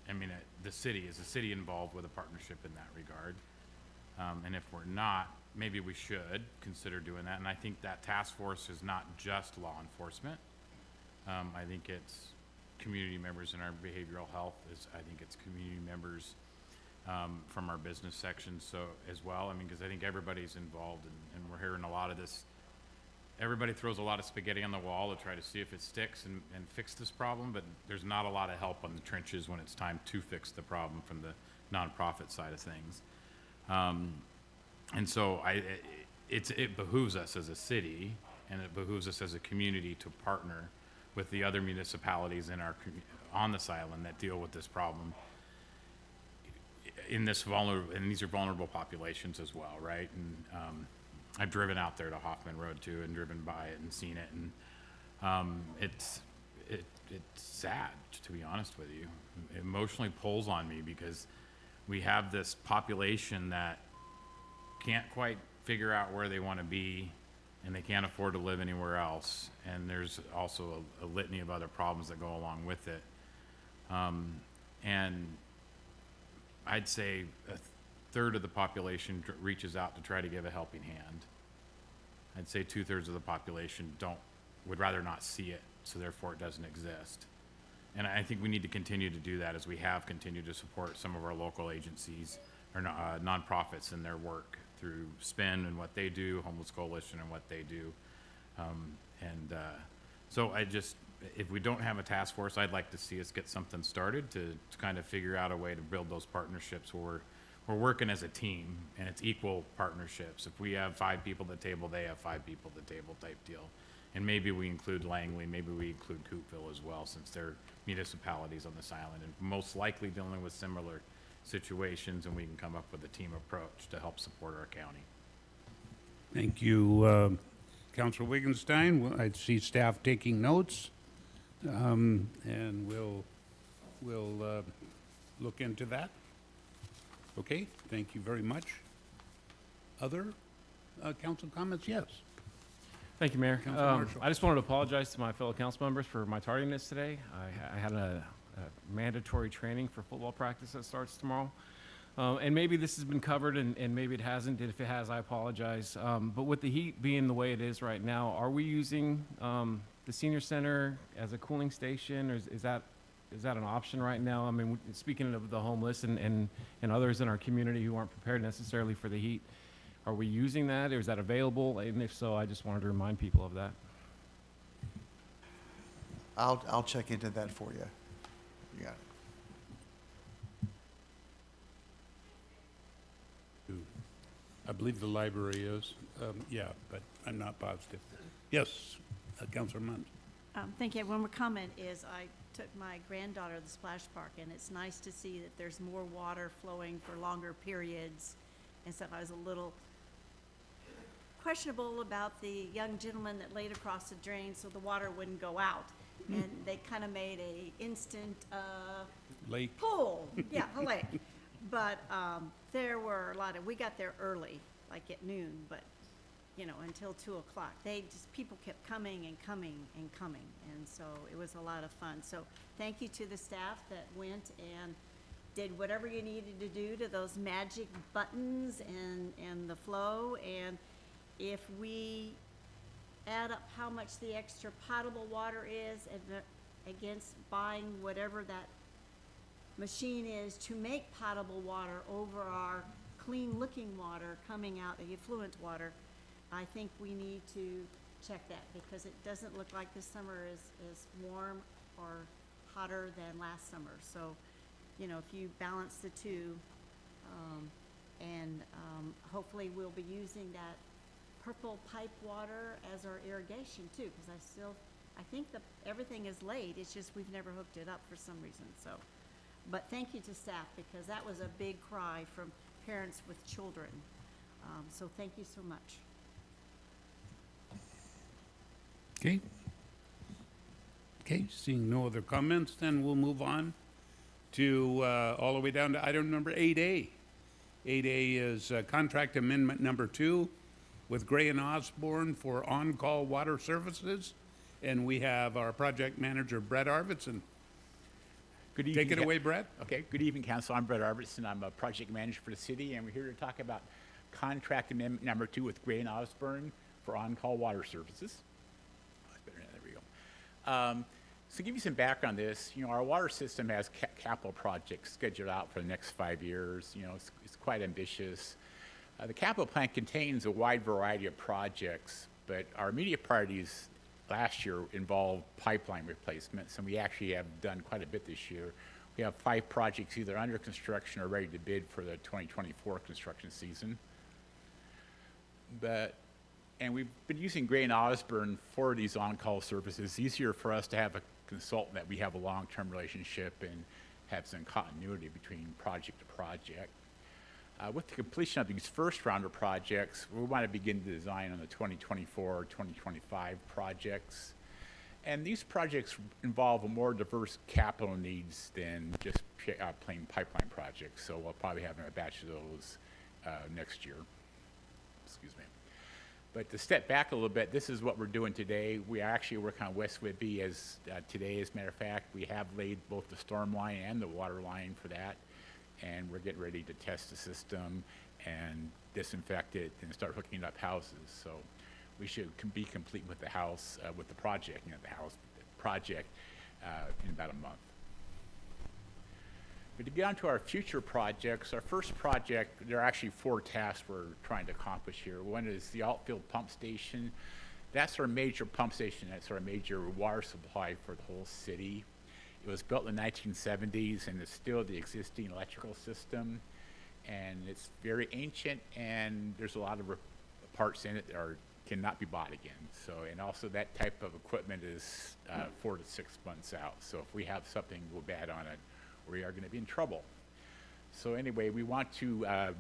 I mean, is the city involved with a partnership in that regard? And if we're not, maybe we should consider doing that. And I think that task force is not just law enforcement. I think it's community members in our behavioral health. I think it's community members from our business section as well. I mean, because I think everybody's involved, and we're hearing a lot of this. Everybody throws a lot of spaghetti on the wall to try to see if it sticks and fix this problem, but there's not a lot of help on the trenches when it's time to fix the problem from the nonprofit side of things. And so it behooves us as a city, and it behooves us as a community to partner with the other municipalities on this island that deal with this problem and these are vulnerable populations as well, right? And I've driven out there to Hoffman Road too, and driven by it and seen it, and it's sad, to be honest with you. It emotionally pulls on me because we have this population that can't quite figure out where they want to be, and they can't afford to live anywhere else. And there's also a litany of other problems that go along with it. And I'd say a third of the population reaches out to try to give a helping hand. I'd say 2/3 of the population would rather not see it, so therefore it doesn't exist. And I think we need to continue to do that as we have continued to support some of our local agencies or nonprofits in their work through SPIN and what they do, Homeless Coalition and what they do. So if we don't have a task force, I'd like to see us get something started to kind of figure out a way to build those partnerships where we're working as a team and it's equal partnerships. If we have 5 people at the table, they have 5 people at the table type deal. And maybe we include Langley, maybe we include Coopville as well, since they're municipalities on this island and most likely dealing with similar situations, and we can come up with a team approach to help support our county. Thank you, Councilor Wittgenstein. Well, I see staff taking notes, and we'll look into that. Okay, thank you very much. Other council comments? Yes. Thank you, Mayor. Councilor Marshall. I just wanted to apologize to my fellow council members for my tardiness today. I had a mandatory training for football practice that starts tomorrow. And maybe this has been covered and maybe it hasn't. If it has, I apologize. But with the heat being the way it is right now, are we using the senior center as a cooling station, or is that an option right now? I mean, speaking of the homeless and others in our community who aren't prepared necessarily for the heat, are we using that, or is that available? And if so, I just wanted to remind people of that. I'll check into that for you. You got it. I believe the library is, yeah, but I'm not positive. Yes, Councilor Munt. Thank you. One more comment is I took my granddaughter to the splash park, and it's nice to see that there's more water flowing for longer periods and stuff. I was a little questionable about the young gentleman that laid across the drain so the water wouldn't go out. And they kind of made a instant Lake. pool, yeah, a lake. But there were a lot of, we got there early, like at noon, but, you know, until 2 o'clock. People kept coming and coming and coming, and so it was a lot of fun. So thank you to the staff that went and did whatever you needed to do to those magic buttons and the flow. And if we add up how much the extra potable water is against buying whatever that machine is to make potable water over our clean-looking water coming out, the effluent water, I think we need to check that, because it doesn't look like this summer is warm or hotter than last summer. So, you know, if you balance the two, hopefully we'll be using that purple pipe water as our irrigation too, because I think everything is laid, it's just we've never hooked it up for some reason. So, but thank you to staff, because that was a big cry from parents with children. So thank you so much. Okay. Okay, seeing no other comments, then we'll move on to all the way down to item number 8A. 8A is contract amendment number 2 with Gray and Osborne for on-call water services. And we have our project manager, Brett Arvidsson. Good evening. Take it away, Brett. Okay, good evening, Council. I'm Brett Arvidsson. I'm a project manager for the city, and we're here to talk about contract amendment number 2 with Gray and Osborne for on-call water services. Oh, that's better. There we go. So to give you some background on this, you know, our water system has capital projects scheduled out for the next 5 years. You know, it's quite ambitious. The capital plan contains a wide variety of projects, but our immediate priorities last year involved pipeline replacements, and we actually have done quite a bit this year. We have 5 projects either under construction or ready to bid for the 2024 construction season. And we've been using Gray and Osborne for these on-call services. It's easier for us to have a consultant that we have a long-term relationship and have some continuity between project to project. With the completion of these first round of projects, we want to begin the design on the 2024-2025 projects. And these projects involve a more diverse capital needs than just plain pipeline projects. So we'll probably have a batch of those next year. Excuse me. But to step back a little bit, this is what we're doing today. We are actually working on West Whidbey today, as a matter of fact. We have laid both the storm line and the water line for that. And we're getting ready to test the system and disinfect it and start hooking up houses. So we should be complete with the house, with the project, the house project in about a month. But to get on to our future projects, our first project, there are actually 4 tasks we're trying to accomplish here. One is the outfield pump station. That's our major pump station. That's our major water supply for the whole city. It was built in the 1970s and it's still the existing electrical system. And it's very ancient and there's a lot of parts in it that cannot be bought again. So, and also that type of equipment is 4 to 6 months out. So if we have something go bad on it, we are going to be in trouble. So anyway, we want to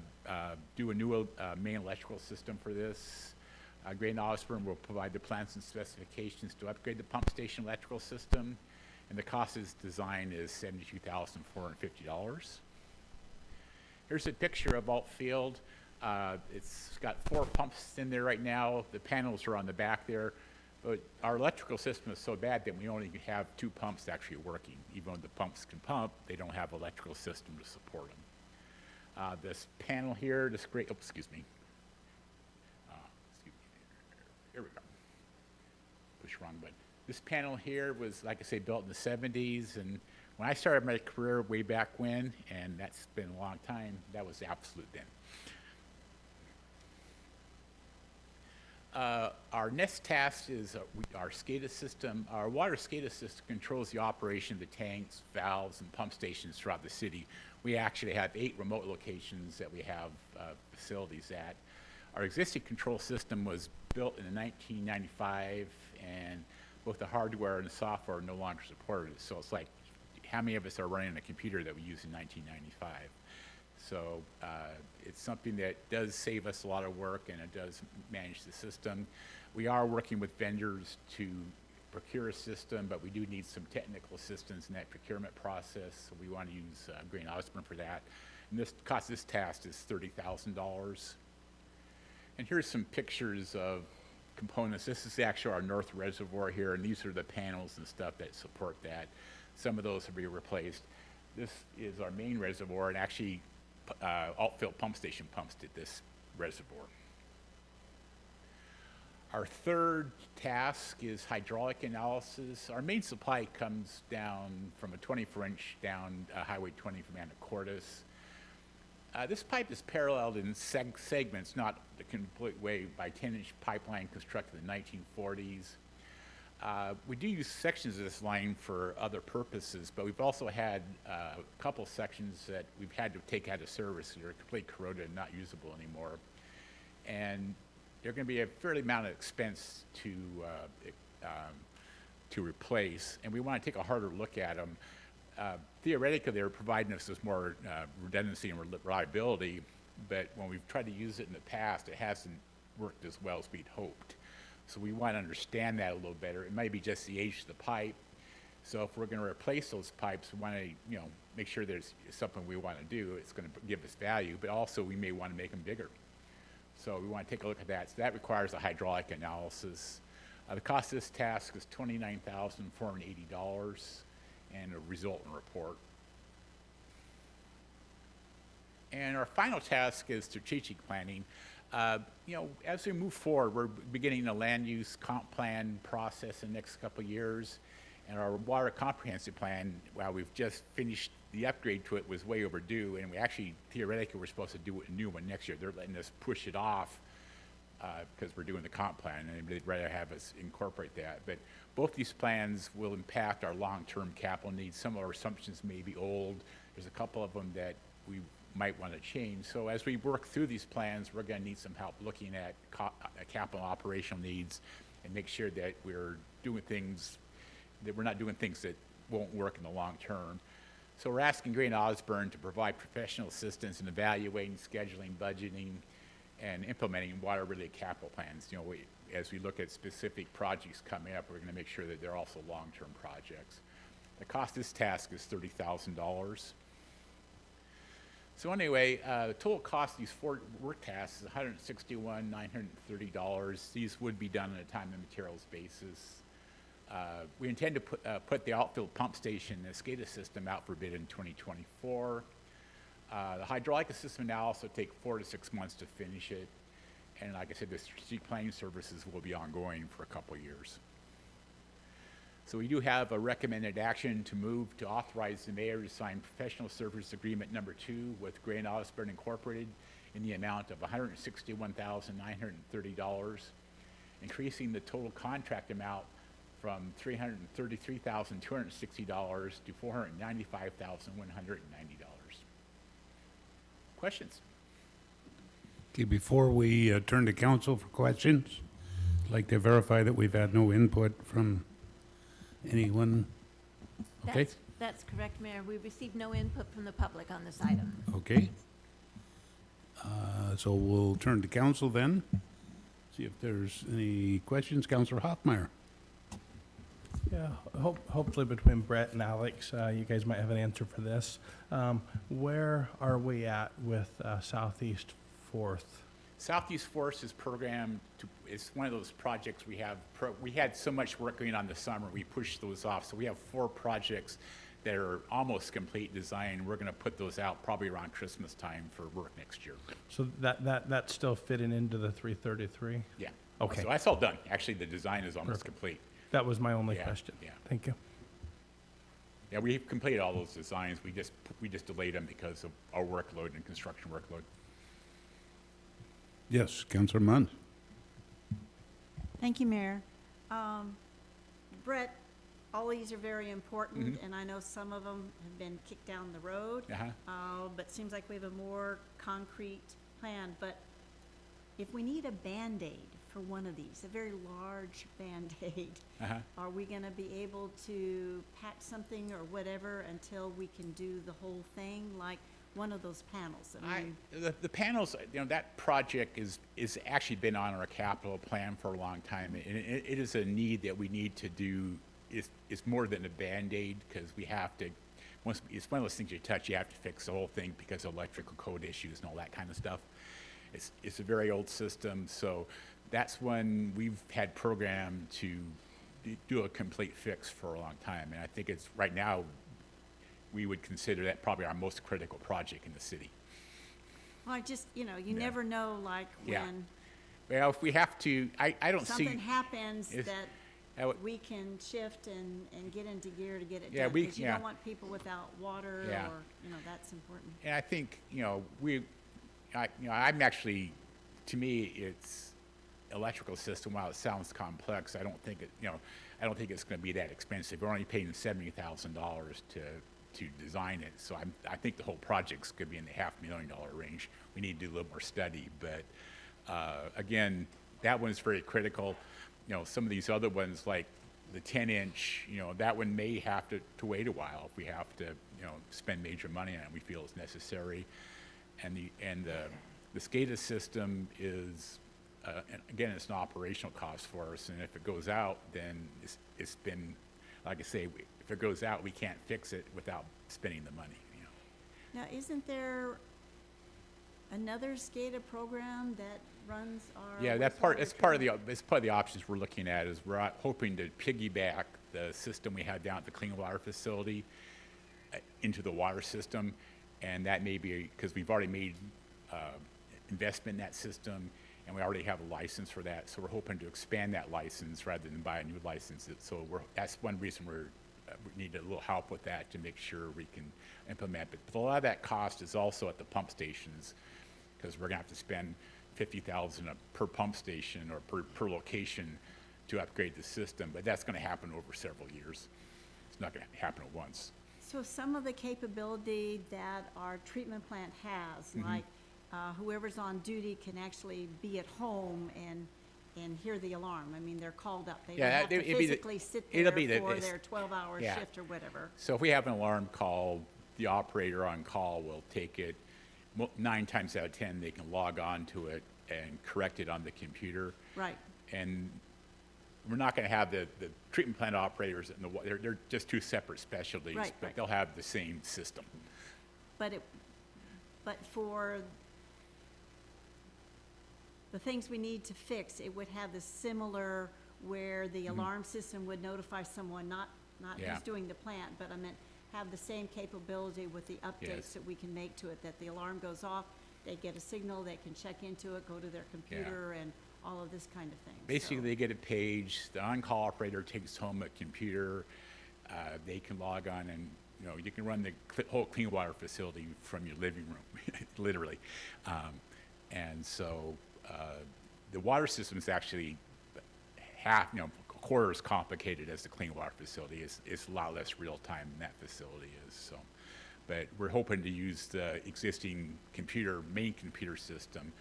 do a new main electrical system for this. Gray & Osborne will provide the plans and specifications to upgrade the pump station electrical system, and the cost of this design is $72,450. Here's a picture of Altfield. It's got 4 pumps in there right now. The panels are on the back there. But our electrical system is so bad that we only have 2 pumps actually working. Even though the pumps can pump, they don't have an electrical system to support them. This panel here, this great, oh, excuse me. Here we go. Push wrong button. This panel here was, like I say, built in the 70s. And when I started my career way back when, and that's been a long time, that was absolute then. Our next task is our SCADA system. Our water SCADA system controls the operation of the tanks, valves, and pump stations throughout the city. We actually have 8 remote locations that we have facilities at. Our existing control system was built in 1995, and both the hardware and the software are no longer supported. So it's like, how many of us are running a computer that we used in 1995? So it's something that does save us a lot of work, and it does manage the system. We are working with vendors to procure a system, but we do need some technical assistance in that procurement process. So we want to use Gray & Osborne for that. And this cost, this task is $30,000. And here's some pictures of components. This is actually our north reservoir here, and these are the panels and stuff that support that. Some of those will be replaced. This is our main reservoir, and actually Altfield pump station pumps to this reservoir. Our third task is hydraulic analysis. Our main supply comes down from a 24-inch down Highway 20 from Anacortes. This pipe is paralleled in segments, not the complete way, by 10-inch pipeline constructed in the 1940s. We do use sections of this line for other purposes, but we've also had a couple sections that we've had to take out of service. They're completely corroded and not usable anymore. And they're going to be a fairly amount of expense to replace, and we want to take a harder look at them. Theoretically, they're providing us with more redundancy and reliability, but when we've tried to use it in the past, it hasn't worked as well as we'd hoped. So we want to understand that a little better. It might be just the age of the pipe. So if we're going to replace those pipes, we want to, make sure there's something we want to do. It's going to give us value, but also we may want to make them bigger. So we want to take a look at that. So that requires a hydraulic analysis. The cost of this task is $29,480 and a resultant report. And our final task is strategic planning. As we move forward, we're beginning a land use comp plan process in the next couple of years. And our water comprehensive plan, while we've just finished the upgrade to it, was way overdue. And we actually, theoretically, we're supposed to do a new one next year. They're letting us push it off because we're doing the comp plan, and they'd rather have us incorporate that. But both these plans will impact our long-term capital needs. Some of our assumptions may be old. There's a couple of them that we might want to change. So as we work through these plans, we're going to need some help looking at capital operational needs and make sure that we're doing things, that we're not doing things that won't work in the long term. So we're asking Gray & Osborne to provide professional assistance in evaluating, scheduling, budgeting, and implementing water-related capital plans. As we look at specific projects coming up, we're going to make sure that they're also long-term projects. The cost of this task is $30,000. So anyway, the total cost of these 4 work tasks is $161,930. These would be done on a time and materials basis. We intend to put the outfield pump station and the SCADA system out for bid in 2024. The hydraulic system now also take 4 to 6 months to finish it. And like I said, the strategic planning services will be ongoing for a couple of years. So we do have a recommended action to move to authorize the mayor to sign professional service agreement number 2 with Gray and Osborne Incorporated in the amount of $161,930, increasing the total contract amount from $333,260 to $495,190. Questions? Okay, before we turn to council for questions, I'd like to verify that we've had no input from anyone. Okay, That's correct, Mayor. We received no input from the public on this item. okay. So we'll turn to council then, see if there's any questions. Councillor Hoffmeyer. Yeah, hopefully between Brett and Alex, you guys might have an answer for this. Where are we at with Southeast Fourth? Southeast Force is programmed to, it's one of those projects we have, we had so much work going on this summer, we pushed those off. So we have 4 projects that are almost complete design. We're gonna put those out probably around Christmas time for work next year. So that's still fitting into the 333? Yeah. Okay. So that's all done. Actually, the design is almost Perfect. complete. That was my only Yeah, question. yeah. Thank you. Yeah, we've completed all those designs. We just delayed them because of our workload and construction workload. Yes, Councillor Munn. Thank you, Mayor. Brett, all these are very important, and I know some of them have been kicked down the road. But it seems like we have a more concrete plan. But if we need a Band-Aid for one of these, a very large Band-Aid, are we going to be able to patch something or whatever until we can do the whole thing, like one of those panels? I mean, The panels, that project is actually been on our capital plan for a long time. And it is a need that we need to do. It's more than a Band-Aid, because we have to, it's one of those things you touch, you have to fix the whole thing because of electrical code issues and all that kind of stuff. It's a very old system, so that's when we've had programmed to do a complete fix for a long time. And I think it's, right now, we would consider that probably our most critical project in the city. well, I just, you never know, like, Yeah. when Well, if we have to, I don't see. something happens is- that I would- we can shift and get into gear to get it Yeah, done. we- Because you yeah. don't want people without water Yeah. or, that's important. And I think, I'm actually, to me, it's electrical system, while it sounds complex, I don't think it's gonna be that expensive. We're only paying $70,000 to design it, so I think the whole project's gonna be in the $500,000 range. We need to do a little more study, but, again, that one's very critical. Some of these other ones, like the 10-inch, that one may have to wait a while if we have to, spend major money on it, we feel it's necessary. And the SCADA system is, and again, it's an operational cost for us, and if it goes out, then it's been, like I say, if it goes out, we can't fix it without spending the money. Now, isn't there another SCADA program that runs our? Yeah, it's part of the options we're looking at, is we're hoping to piggyback the system we had down at the clean water facility into the water system, and that may be, because we've already made investment in that system, and we already have a license for that, so we're hoping to expand that license rather than buy a new license. So that's one reason we need a little help with that, to make sure we can implement it. But a lot of that cost is also at the pump stations, because we're gonna have to spend $50,000 per pump station or per location to upgrade the system, but that's gonna happen over several years. It's not gonna happen at once. So some of the capability that our treatment plant has, like whoever's on duty can actually be at home and hear the alarm. I mean, they're called up. They don't Yeah, have to it'd be the- physically sit it'll there be the- for it's- their 12-hour yeah. shift or whatever. So if we have an alarm call, the operator on call will take it. 9 times out of 10, they can log on to it and correct it on the computer. Right. And we're not going to have the treatment plant operators, they're just 2 separate specialties, Right, but right. they'll have the same system. But for the things we need to fix, it would have the similar, where the alarm system would notify someone, not Yeah. who's doing the plant, but I meant have the same capability with the updates Yes. that we can make to it, that the alarm goes off, they get a signal, they can check into it, go to their computer, and all of this kind of thing. Basically, So- they get a page, the on-call operator takes home a computer, they can log on and, you know, you can run the whole clean water facility from your living room, literally. And so the water system is actually half, you know, a quarter as complicated as the clean water facility. It's a lot less real time than that facility is. So, but we're hoping to use the existing main computer system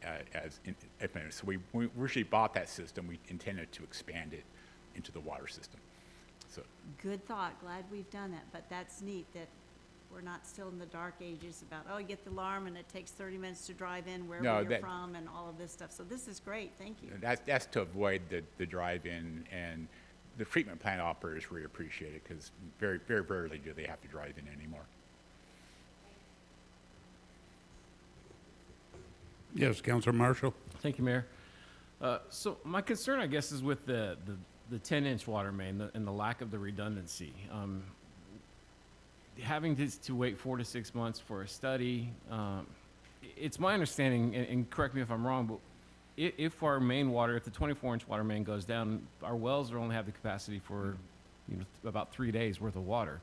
so we originally bought that system. We intended to expand it into the water system. So Good thought, glad we've done that, but that's neat that we're not still in the dark ages about, oh, you get the alarm and it takes 30 minutes to drive in wherever No, you're that- from and all of this stuff. So this is great, thank you. that's to avoid the drive-in, and the treatment plant operators really appreciate it because very, very rarely do they have to drive in anymore. Yes, Councilor Marshall? Thank you, Mayor. So my concern, I guess, is with the 10-inch water main and the lack of the redundancy. Having to wait 4 to 6 months for a study, it's my understanding, and correct me if I'm wrong, but if our main water, if the 24-inch water main goes down, our wells will only have the capacity for, you know, about 3 days worth of water.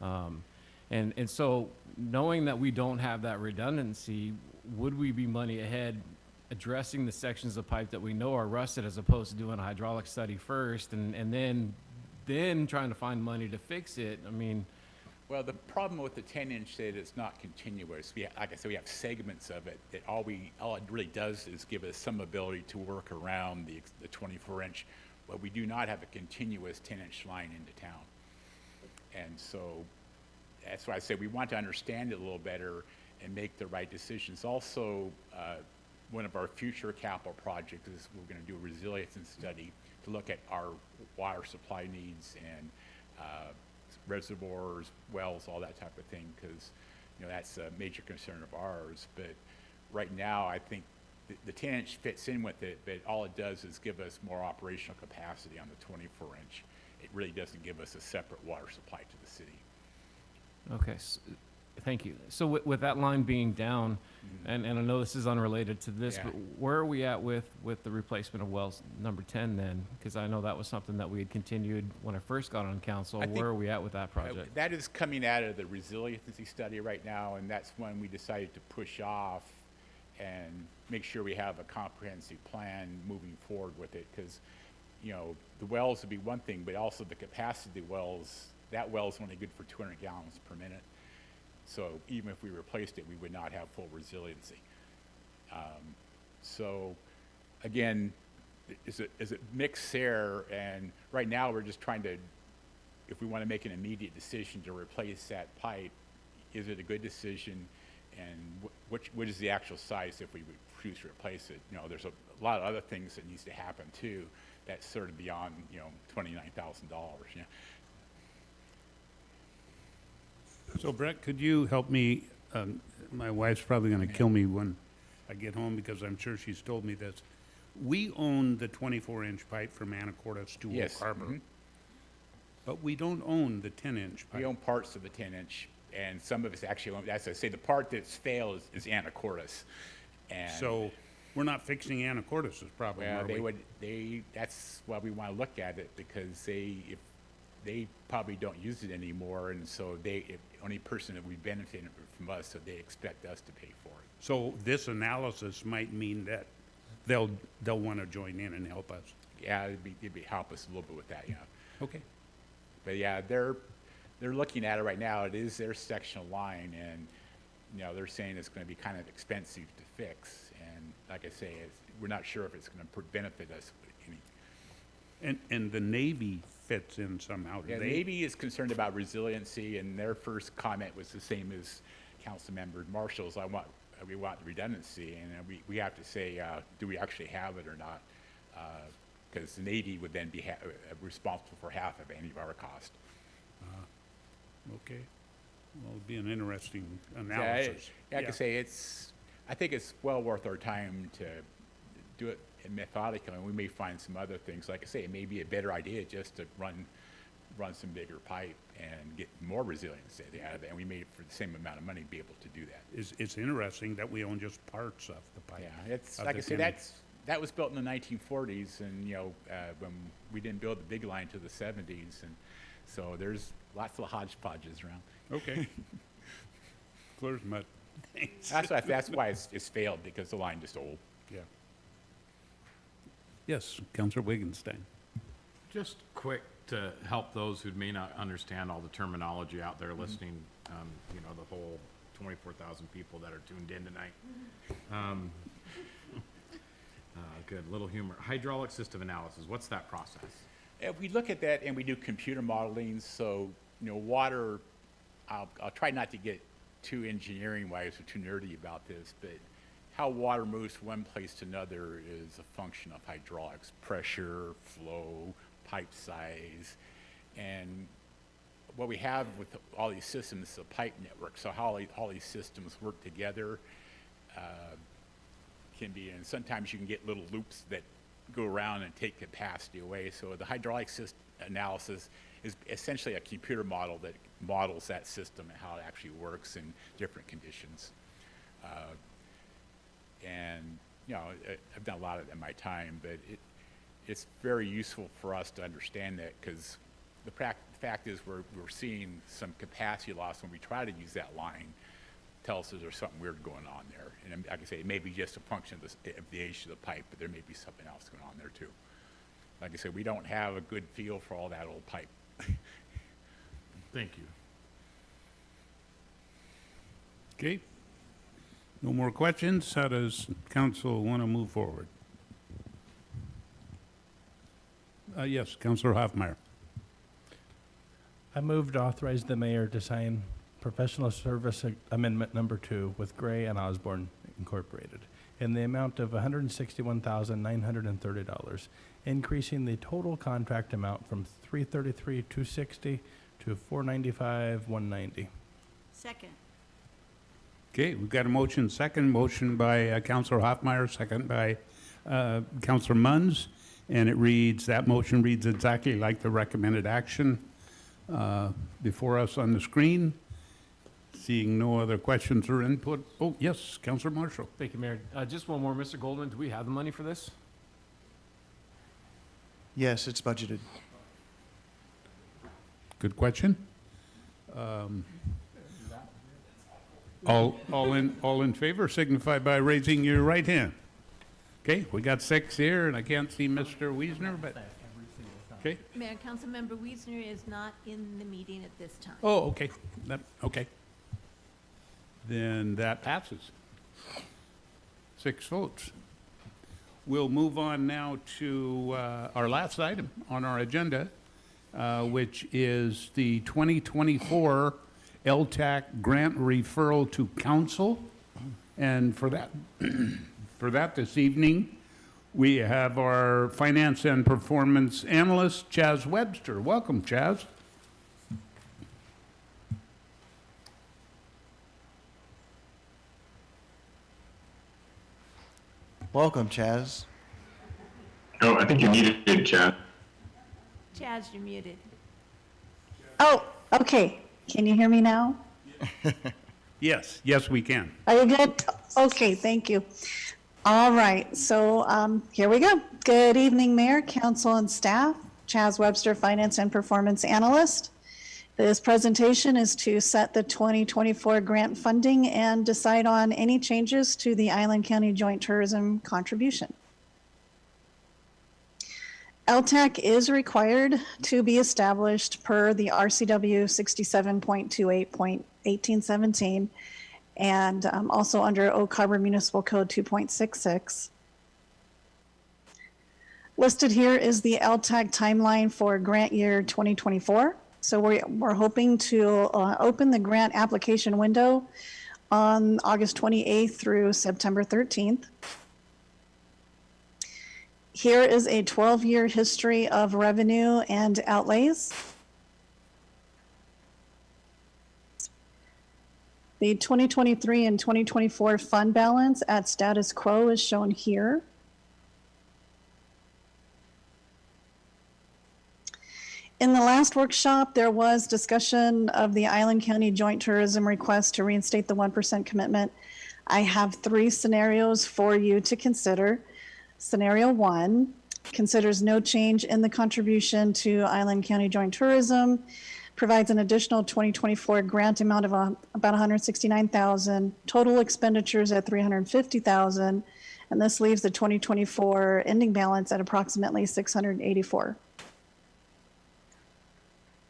And so knowing that we don't have that redundancy, would we be money ahead addressing the sections of pipe that we know are rusted as opposed to doing a hydraulic study first and then trying to find money to fix it? I mean, Well, the problem with the 10-inch is that it's not continuous. Like I said, we have segments of it that all it really does is give us some ability to work around the 24-inch, but we do not have a continuous 10-inch line into town. And so that's why I say we want to understand it a little better and make the right decisions. Also, one of our future capital projects is we're going to do a resilience study to look at our water supply needs and reservoirs, wells, all that type of thing, because, you know, that's a major concern of ours. But right now, I think the 10-inch fits in with it, but all it does is give us more operational capacity on the 24-inch. It really doesn't give us a separate water supply to the city. okay, thank you. So with that line being down, and I know this is unrelated to this, Yeah. but where are we at with the replacement of wells number 10 then? Because I know that was something that we had continued when I first got on council. I think- Where are we at with that project? That is coming out of the resiliency study right now, and that's when we decided to push off and make sure we have a comprehensive plan moving forward with it, because, you know, the wells would be one thing, but also the capacity of the wells, that well's only good for 200 gallons per minute. So even if we replaced it, we would not have full resiliency. So again, is it mixed there? And right now, we're just trying to, if we want to make an immediate decision to replace that pipe, is it a good decision? And what is the actual size if we would choose to replace it? You know, there's a lot of other things that needs to happen too. That's sort of beyond, you know, $29,000. You know. So Brett, could you help me? My wife's probably going to kill me when I get home because I'm sure she's told me this. We own the 24-inch pipe from Anacortes to Yes, Oak Harbor, mhm. but we don't own the 10-inch pipe. We own parts of the 10-inch, and some of it's actually, as I say, the part that's failed is Anacortes. And So we're not fixing Anacortes' problem, well, are we? that's why we want to look at it, because if they probably don't use it anymore, and so the only person that would benefit from us, so they expect us to pay for it. So this analysis might mean that they'll want to join in and help us. Yeah, it'd be help us a little bit with that, yeah. Okay. But yeah, they're looking at it right now. It is their sectional line, and, you know, they're saying it's going to be kind of expensive to fix. And like I say, we're not sure if it's going to benefit us any. And the Navy fits in somehow. Yeah, the Navy is concerned about resiliency, and their first comment was the same as Councilmember Marshall's. We want redundancy, and we have to say, do we actually have it or not? Because the Navy would then be responsible for half of any of our cost. Okay. Well, it'll be an interesting Yeah, analysis. like I say, I think it's well worth our time to do it methodically, and we may find some other things. Like I say, it may be a better idea just to run run some bigger pipe and get more resiliency out of it. And we made it for the same amount of money to be able to do that. It's interesting that we own just parts of the pipe. Yeah, it's, of like the I say, Kennedy. that was built in the 1940s, and, when we didn't build the big line to the 70s, and so there's lots of hodgepodges around. Okay. Clear as mud. Thanks. That's why it's failed, because the line just old. Yeah. Yes, Councilor Wittgenstein. Just quick to help those who may not understand all the terminology out there listening, the whole 24,000 people that are tuned in tonight. Good, little humor. Hydraulic system analysis, what's that process? We look at that and we do computer modeling, so, water, I'll try not to get too engineering-wise or too nerdy about this, but how water moves from one place to another is a function of hydraulics, pressure, flow, pipe size, and what we have with all these systems is a pipe network, so how all these systems work together can be, and sometimes you can get little loops that go around and take capacity away. So the hydraulic analysis is essentially a computer model that models that system and how it actually works in different conditions. I've done a lot of it in my time, but it's very useful for us to understand that, because the fact is we're seeing some capacity loss when we try to use that line. Tells us there's something weird going on there. And like I say, it may be just a function of the age of the pipe, but there may be something else going on there too. Like I said, we don't have a good feel for all that old pipe. Thank you. Okay. No more questions? How does council want to move forward? Yes, Councilor Hoffmeyer. I move to authorize the mayor to sign professional service amendment number 2 with Gray and Osborne Incorporated in the amount of $161,930, increasing the total contract amount from $333,260 to $495,190. Second. Okay, we've got a motion by Councilor Hoffmeyer, second by Councilor Munns, and that motion reads exactly like the recommended action before us on the screen. Seeing no other questions or input. Oh, yes, Councilor Marshall. Thank you, Mayor. Just one more, Mr. Goldman, do we have the money for this? Yes, it's budgeted. Good question. All in favor signify by raising your right hand. Okay, we got 6 here, and I can't see Mr. Wiesner, but, okay. Mayor, Councilmember Wiesner is not in the meeting at this time. Oh, okay, okay. Then that passes. 6 votes. We'll move on now to our last item on our agenda, which is the 2024 LTAC grant referral to council. And for that, this evening, we have our finance and performance analyst, Chaz Webster. Welcome, Chaz. Welcome, Chaz. Oh, I think you're muted, Chad. Chaz, you're muted. Oh, okay. Can you hear me now? Yes, we can. Are you good? Okay, thank you. All right, so here we go. Good evening, Mayor, Council, and staff. Chaz Webster, Finance and Performance Analyst. This presentation is to set the 2024 grant funding and decide on any changes to the Island County Joint Tourism contribution. LTAC is required to be established per the RCW 67.28.1817 and also under OCARBOR Municipal Code 2.66. Listed here is the LTAC timeline for grant year 2024. So we're hoping to open the grant application window on August 28th through September 13th. Here is a 12-year history of revenue and outlays. The 2023 and 2024 fund balance at status quo is shown here. In the last workshop, there was discussion of the Island County Joint Tourism request to reinstate the 1% commitment. I have 3 scenarios for you to consider. Scenario 1 considers no change in the contribution to Island County Joint Tourism, provides an additional 2024 grant amount of about $169,000, total expenditures at $350,000, and this leaves the 2024 ending balance at approximately $684,000.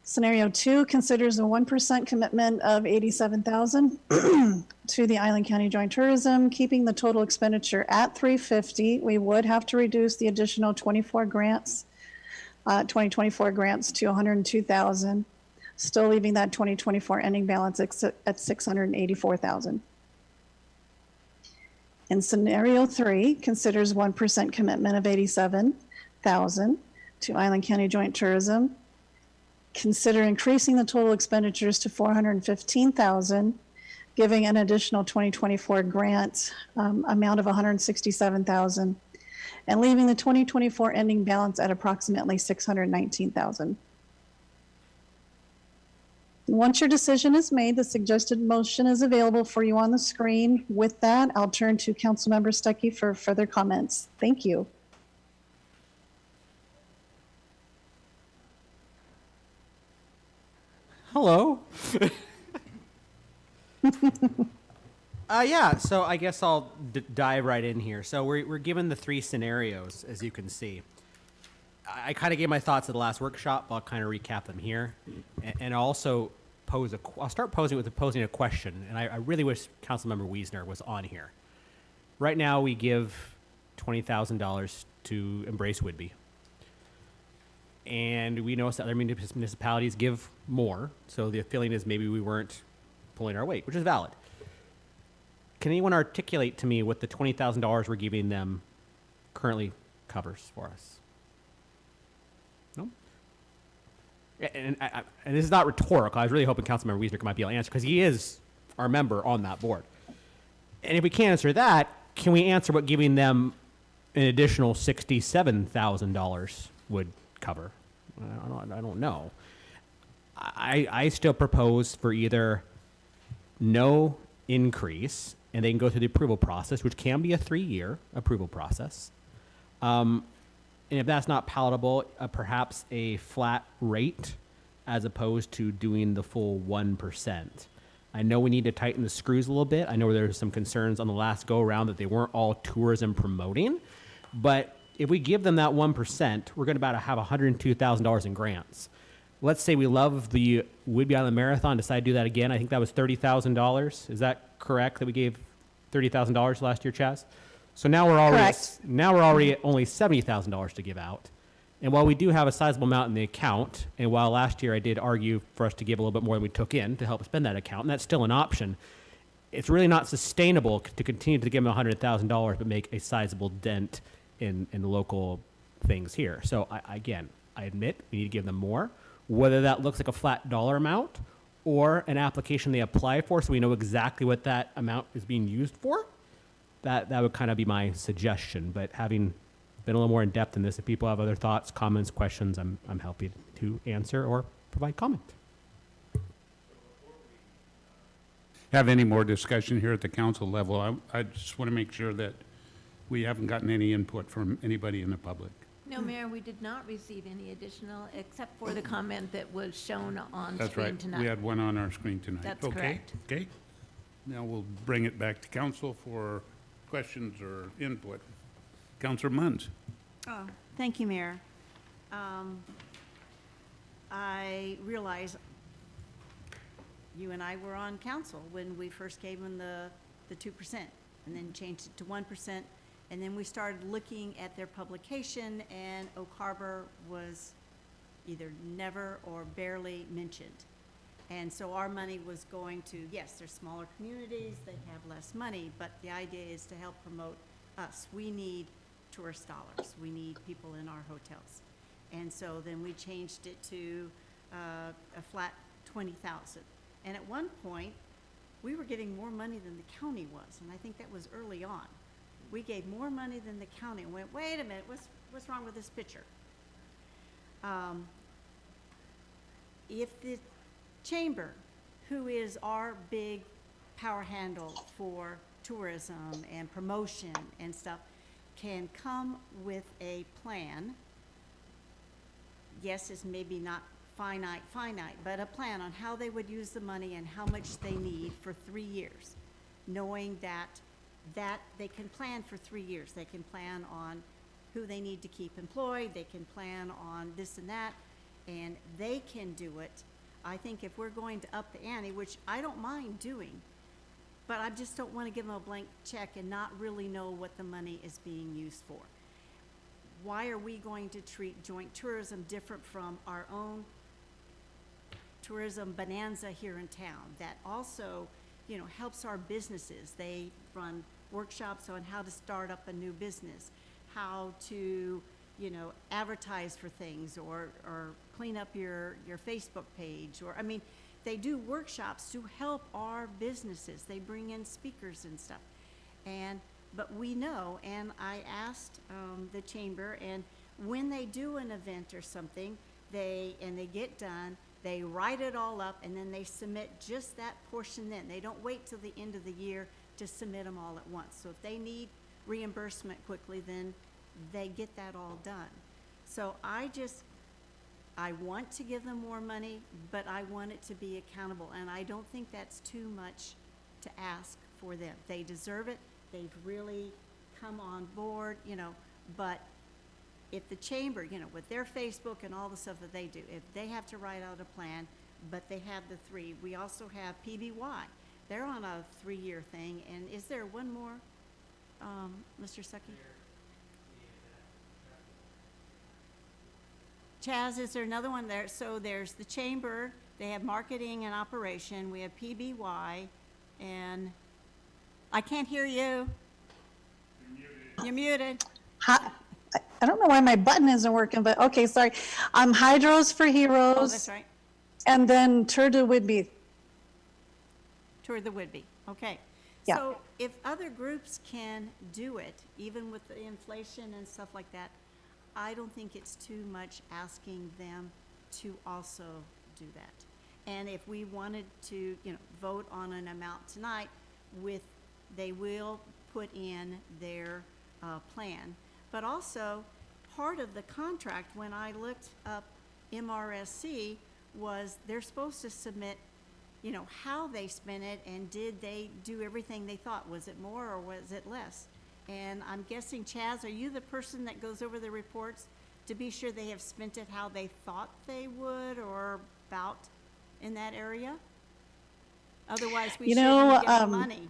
Scenario 2 considers a 1% commitment of $87,000 to the Island County Joint Tourism, keeping the total expenditure at $350,000. We would have to reduce the additional 2024 grants to $102,000, still leaving that 2024 ending balance at $684,000. And scenario 3 considers 1% commitment of $87,000 to Island County Joint Tourism. Consider increasing the total expenditures to $415,000, giving an additional 2024 grant amount of $167,000, and leaving the 2024 ending balance at approximately $619,000. Once your decision is made, the suggested motion is available for you on the screen. With that, I'll turn to Councilmember Stuckey for further comments. Thank you. Hello. Yeah, so I guess I'll dive right in here. So we're given the 3 scenarios, as you can see. I kind of gave my thoughts at the last workshop. I'll kind of recap them here, and also I'll start posing a question, and I really wish Councilmember Wiesner was on here. Right now, we give $20,000 to Embrace Whidbey. And we know other municipalities give more, so the feeling is maybe we weren't pulling our weight, which is valid. Can anyone articulate to me what the $20,000 we're giving them currently covers for us? No? And this is not rhetorical. I was really hoping Councilmember Wiesner might be able to answer, because he is our member on that board. And if we can't answer that, can we answer what giving them an additional $67,000 would cover? I don't know. I still propose for either no increase, and they can go through the approval process, which can be a 3-year approval process. And if that's not palatable, perhaps a flat rate as opposed to doing the full 1%. I know we need to tighten the screws a little bit. I know there's some concerns on the last go around that they weren't all tourism promoting, but if we give them that 1%, we're going to about have $102,000 in grants. Let's say we love the Whidbey Island Marathon, decide to do that again. I think that was $30,000. Is that correct that we gave $30,000 last year, Chaz? So now we're already at only $70,000 to give out. And while we do have a sizable amount in the account, and while last year I did argue for us to give a little bit more than we took in to help spend that account, and that's still an option, it's really not sustainable to continue to give them $100,000 but make a sizable dent in the local things here. So I admit we need to give them more. Whether that looks like a flat dollar amount or an application they apply for so we know exactly what that amount is being used for, that would kind of be my suggestion. But having been a little more in depth in this, if people have other thoughts, comments, questions, I'm happy to answer or provide comment. Have any more discussion here at the council level? I just want to make sure that we haven't gotten any input from anybody in the public. No, Mayor, we did not receive any additional, except for the comment that was shown on That's screen right. tonight. We had one on our screen tonight. That's Okay, correct. Okay. Now we'll bring it back to council for questions or input. Councilor Munns. Oh, thank you, Mayor. I realize you and I were on council when we first gave them the 2% and then changed it to 1%. And then we started looking at their publication, and Oak Harbor was either never or barely mentioned. And so our money was going to, yes, they're smaller communities, they have less money, but the idea is to help promote us. We need tourist dollars. We need people in our hotels. And so then we changed it to a flat 20,000. And at one point, we were getting more money than the county was, and I think that was early on. We gave more money than the county and went, wait a minute, what's wrong with this picture? if the chamber, who is our big power handle for tourism and promotion and stuff, can come with a plan, yes, it's maybe not finite, but a plan on how they would use the money and how much they need for 3 years, knowing that they can plan for 3 years. They can plan on who they need to keep employed, they can plan on this and that, and they can do it. I think if we're going to up the ante, which I don't mind doing, but I just don't want to give them a blank check and not really know what the money is being used for. Why are we going to treat joint tourism different from our own tourism bonanza here in town that also, you know, helps our businesses? They run workshops on how to start up a new business, how to, you know, advertise for things, or clean up your Facebook page, or, I mean, they do workshops to help our businesses. They bring in speakers and stuff. But we know, and I asked the chamber, and when they do an event or something, they get done, they write it all up, and then they submit just that portion then. They don't wait till the end of the year to submit them all at once. So if they need reimbursement quickly, then they get that all done. So I want to give them more money, but I want it to be accountable, and I don't think that's too much to ask for them. They deserve it. They've really come on board, you know, but if the chamber, you know, with their Facebook and all the stuff that they do, if they have to write out a plan, but they have the 3, we also have PBY. They're on a 3-year thing, and is there one more, Mr. Stuckey? Chaz, is there another one there? So there's the chamber, they have marketing and operation, we have PBY, and I can't hear you. You're muted. Hi. I don't know why my button isn't working, but okay, sorry. Hydros for Heroes. Oh, that's right. And then Tour de Whidbey. Tour the Whidbey, okay. Yeah. So if other groups can do it, even with the inflation and stuff like that, I don't think it's too much asking them to also do that. And if we wanted to, you know, vote on an amount tonight, they will put in their plan. But also, part of the contract, when I looked up MRSC, was they're supposed to submit, you know, how they spent it, and did they do everything they thought? Was it more or was it less? And I'm guessing, Chaz, are you the person that goes over the reports to be sure they have spent it how they thought they would, or about in that area? Otherwise, we shouldn't get the money.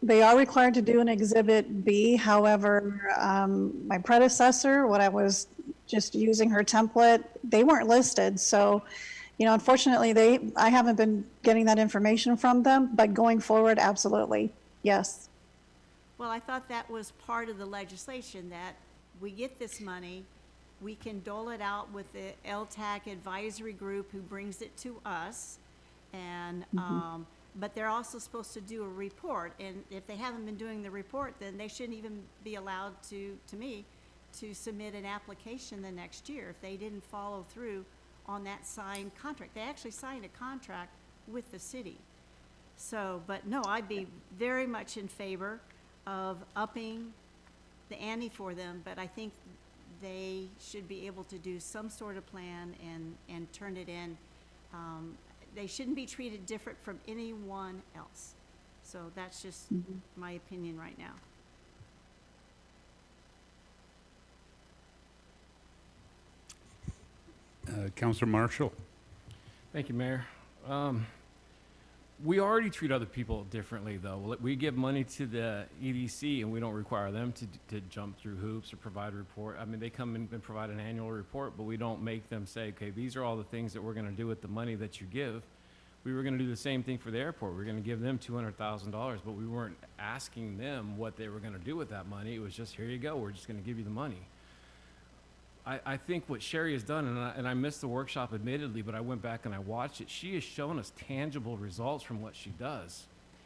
They are required to do an Exhibit B. However, my predecessor, when I was just using her template, they weren't listed. So, you know, unfortunately, I haven't been getting that information from them, but going forward, absolutely, yes. Well, I thought that was part of the legislation, that we get this money, we can dole it out with the LTAC advisory group who brings it to us, and but they're also supposed to do a report, and if they haven't been doing the report, then they shouldn't even be allowed to me, to submit an application the next year if they didn't follow through on that signed contract. They actually signed a contract with the city. So, but no, I'd be very much in favor of upping the ante for them, but I think they should be able to do some sort of plan and turn it in. They shouldn't be treated different from anyone else. So that's just my opinion right now. Councilor Marshall. Thank you, Mayor. We already treat other people differently, though. We give money to the EDC, and we don't require them to jump through hoops or provide a report. I mean, they come in and provide an annual report, but we don't make them say, okay, these are all the things that we're going to do with the money that you give. We were going to do the same thing for the airport. We were going to give them $200,000, but we weren't asking them what they were going to do with that money. It was just, here you go, we're just going to give you the money. I think what Sherry has done, and I missed the workshop admittedly, but I went back and I watched it, she has shown us tangible results from what she does.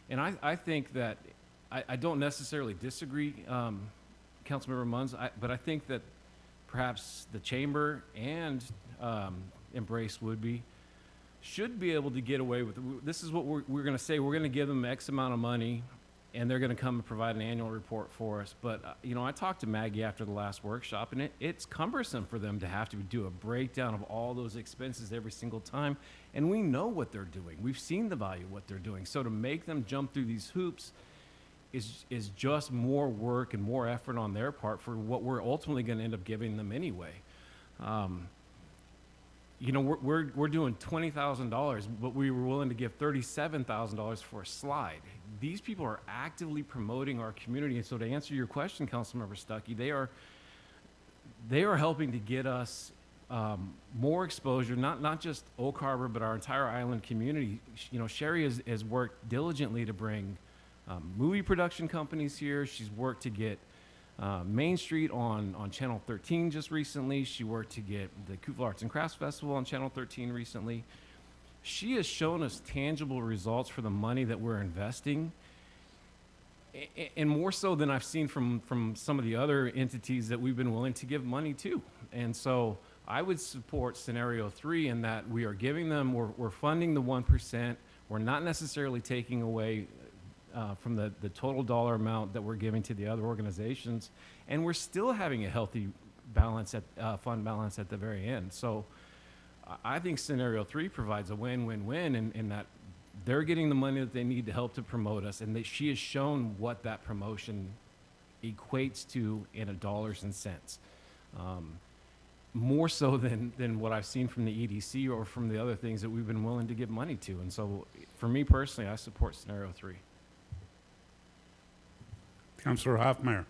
And I think that, I don't necessarily disagree, Councilmember Munns, but I think that perhaps the chamber and embrace Whidbey should be able to get away with. This is what we're going to say. We're going to give them X amount of money, and they're going to come and provide an annual report for us. But I talked to Maggie after the last workshop, and it's cumbersome for them to have to do a breakdown of all those expenses every single time. And we know what they're doing. We've seen the value of what they're doing. So to make them jump through these hoops is just more work and more effort on their part for what we're ultimately going to end up giving them anyway. We're doing $20,000, but we were willing to give $37,000 for a slide. These people are actively promoting our community. And so to answer your question, Councilmember Stuckey, they are helping to get us more exposure, not just Oak Harbor, but our entire island community. Sherry has worked diligently to bring movie production companies here. She's worked to get Main Street on Channel 13 just recently. She worked to get the Kufla Arts and Crafts Festival on Channel 13 recently. She has shown us tangible results for the money that we're investing, and more so than I've seen from some of the other entities that we've been willing to give money to. And so I would support scenario 3 in that we are giving them, we're funding the 1%. We're not necessarily taking away from the total dollar amount that we're giving to the other organizations, and we're still having a healthy balance fund balance at the very end. So I think scenario 3 provides a win-win-win in that they're getting the money that they need to help to promote us, and she has shown what that promotion equates to in dollars and cents. More so than what I've seen from the EDC or from the other things that we've been willing to give money to. And so for me personally, I support scenario 3. Councillor Hoffmeyer.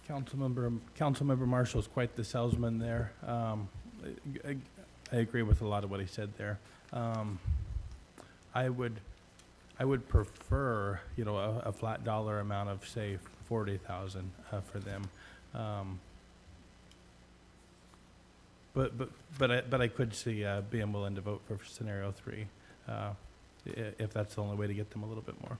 Councilmember Marshall's quite the salesman there. I agree with a lot of what he said there. I would prefer, a flat dollar amount of, say, 40,000 for them. But I could see being willing to vote for scenario 3 if that's the only way to get them a little bit more.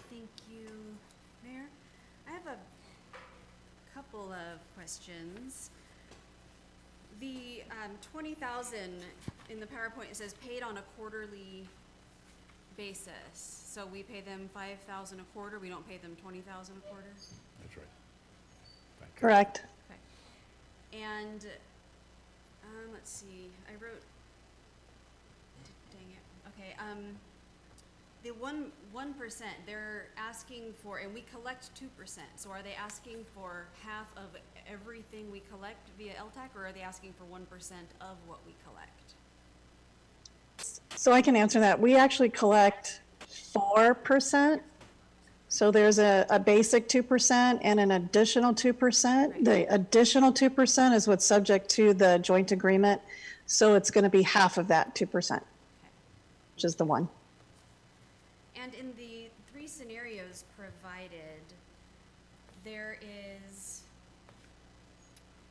Thank you, Mayor. I have a couple of questions. The 20,000 in the PowerPoint, it says paid on a quarterly basis. So we pay them 5,000 a quarter. We don't pay them 20,000 a quarter. That's right. Correct. Okay. And let's see. I wrote. Dang it. Okay. The 1%, they're asking for, and we collect 2%. So are they asking for half of everything we collect via LTAC, or are they asking for 1% of what we collect? So I can answer that. We actually collect 4%. So there's a basic 2% and an additional 2%. Right. The additional 2% is what's subject to the joint agreement. So it's going to be half of that 2%, which is the 1. And in the 3 scenarios provided, there is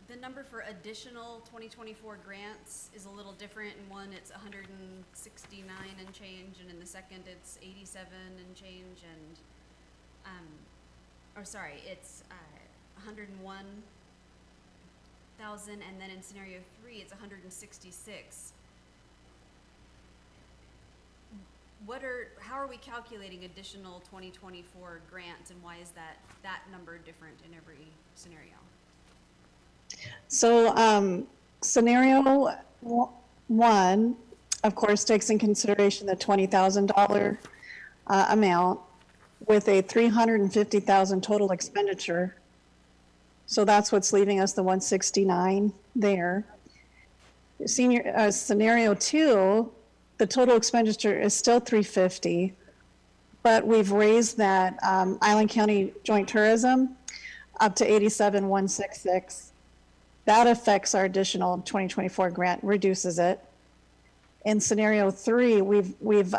the number for additional 2024 grants is a little different. In one, it's 169 and change, and in the second, it's 87 and change, and it's 101,000, and then in scenario 3, it's 166. How are we calculating additional 2024 grants, and why is that number different in every scenario? So scenario 1, of course, takes in consideration the $20,000 amount with a $350,000 total expenditure. So that's what's leaving us the 169 there. Scenario 2, the total expenditure is still $350, but we've raised that Island County Joint Tourism up to $87,166. That affects our additional 2024 grant, reduces it. In scenario 3, we've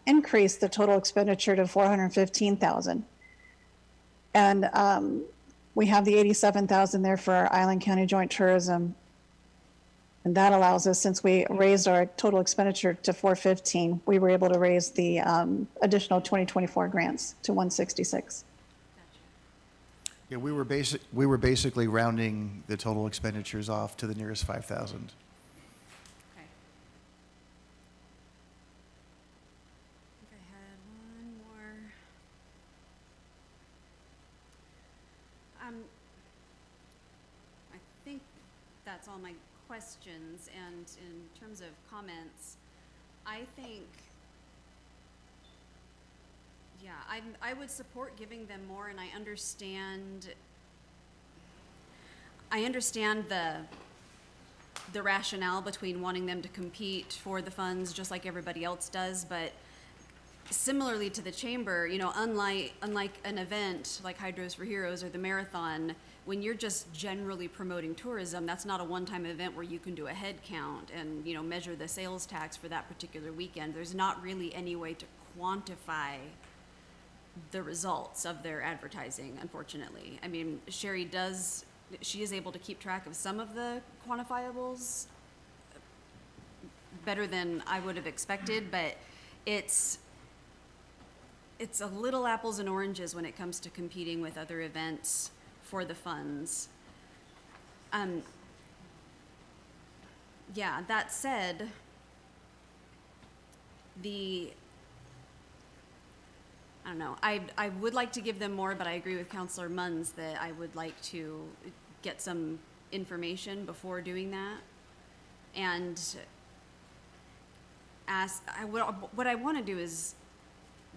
increased the total expenditure to $415,000, and we have the $87,000 there for our Island County Joint Tourism And that allows us, since we raised our total expenditure to 415, we were able to raise the additional 2024 grants to 166. Yeah, we were basically rounding the total expenditures off to the nearest 5,000. Okay. I think I had one more. I think that's all my questions, and in terms of comments, I think, yeah, I would support giving them more, and I understand the rationale between wanting them to compete for the funds just like everybody else does, but similarly to the chamber, you know, unlike an event like Hydros for Heroes or the marathon, when you're just generally promoting tourism, that's not a one-time event where you can do a head count and, you know, measure the sales tax for that particular weekend. There's not really any way to quantify the results of their advertising, unfortunately. I mean, Sherry she is able to keep track of some of the quantifiables better than I would have expected, but it's a little apples and oranges when it comes to competing with other events for the funds. Yeah, that said, I don't know, I would like to give them more, but I agree with Councilor Munns that I would like to get some information before doing that. And what I want to do is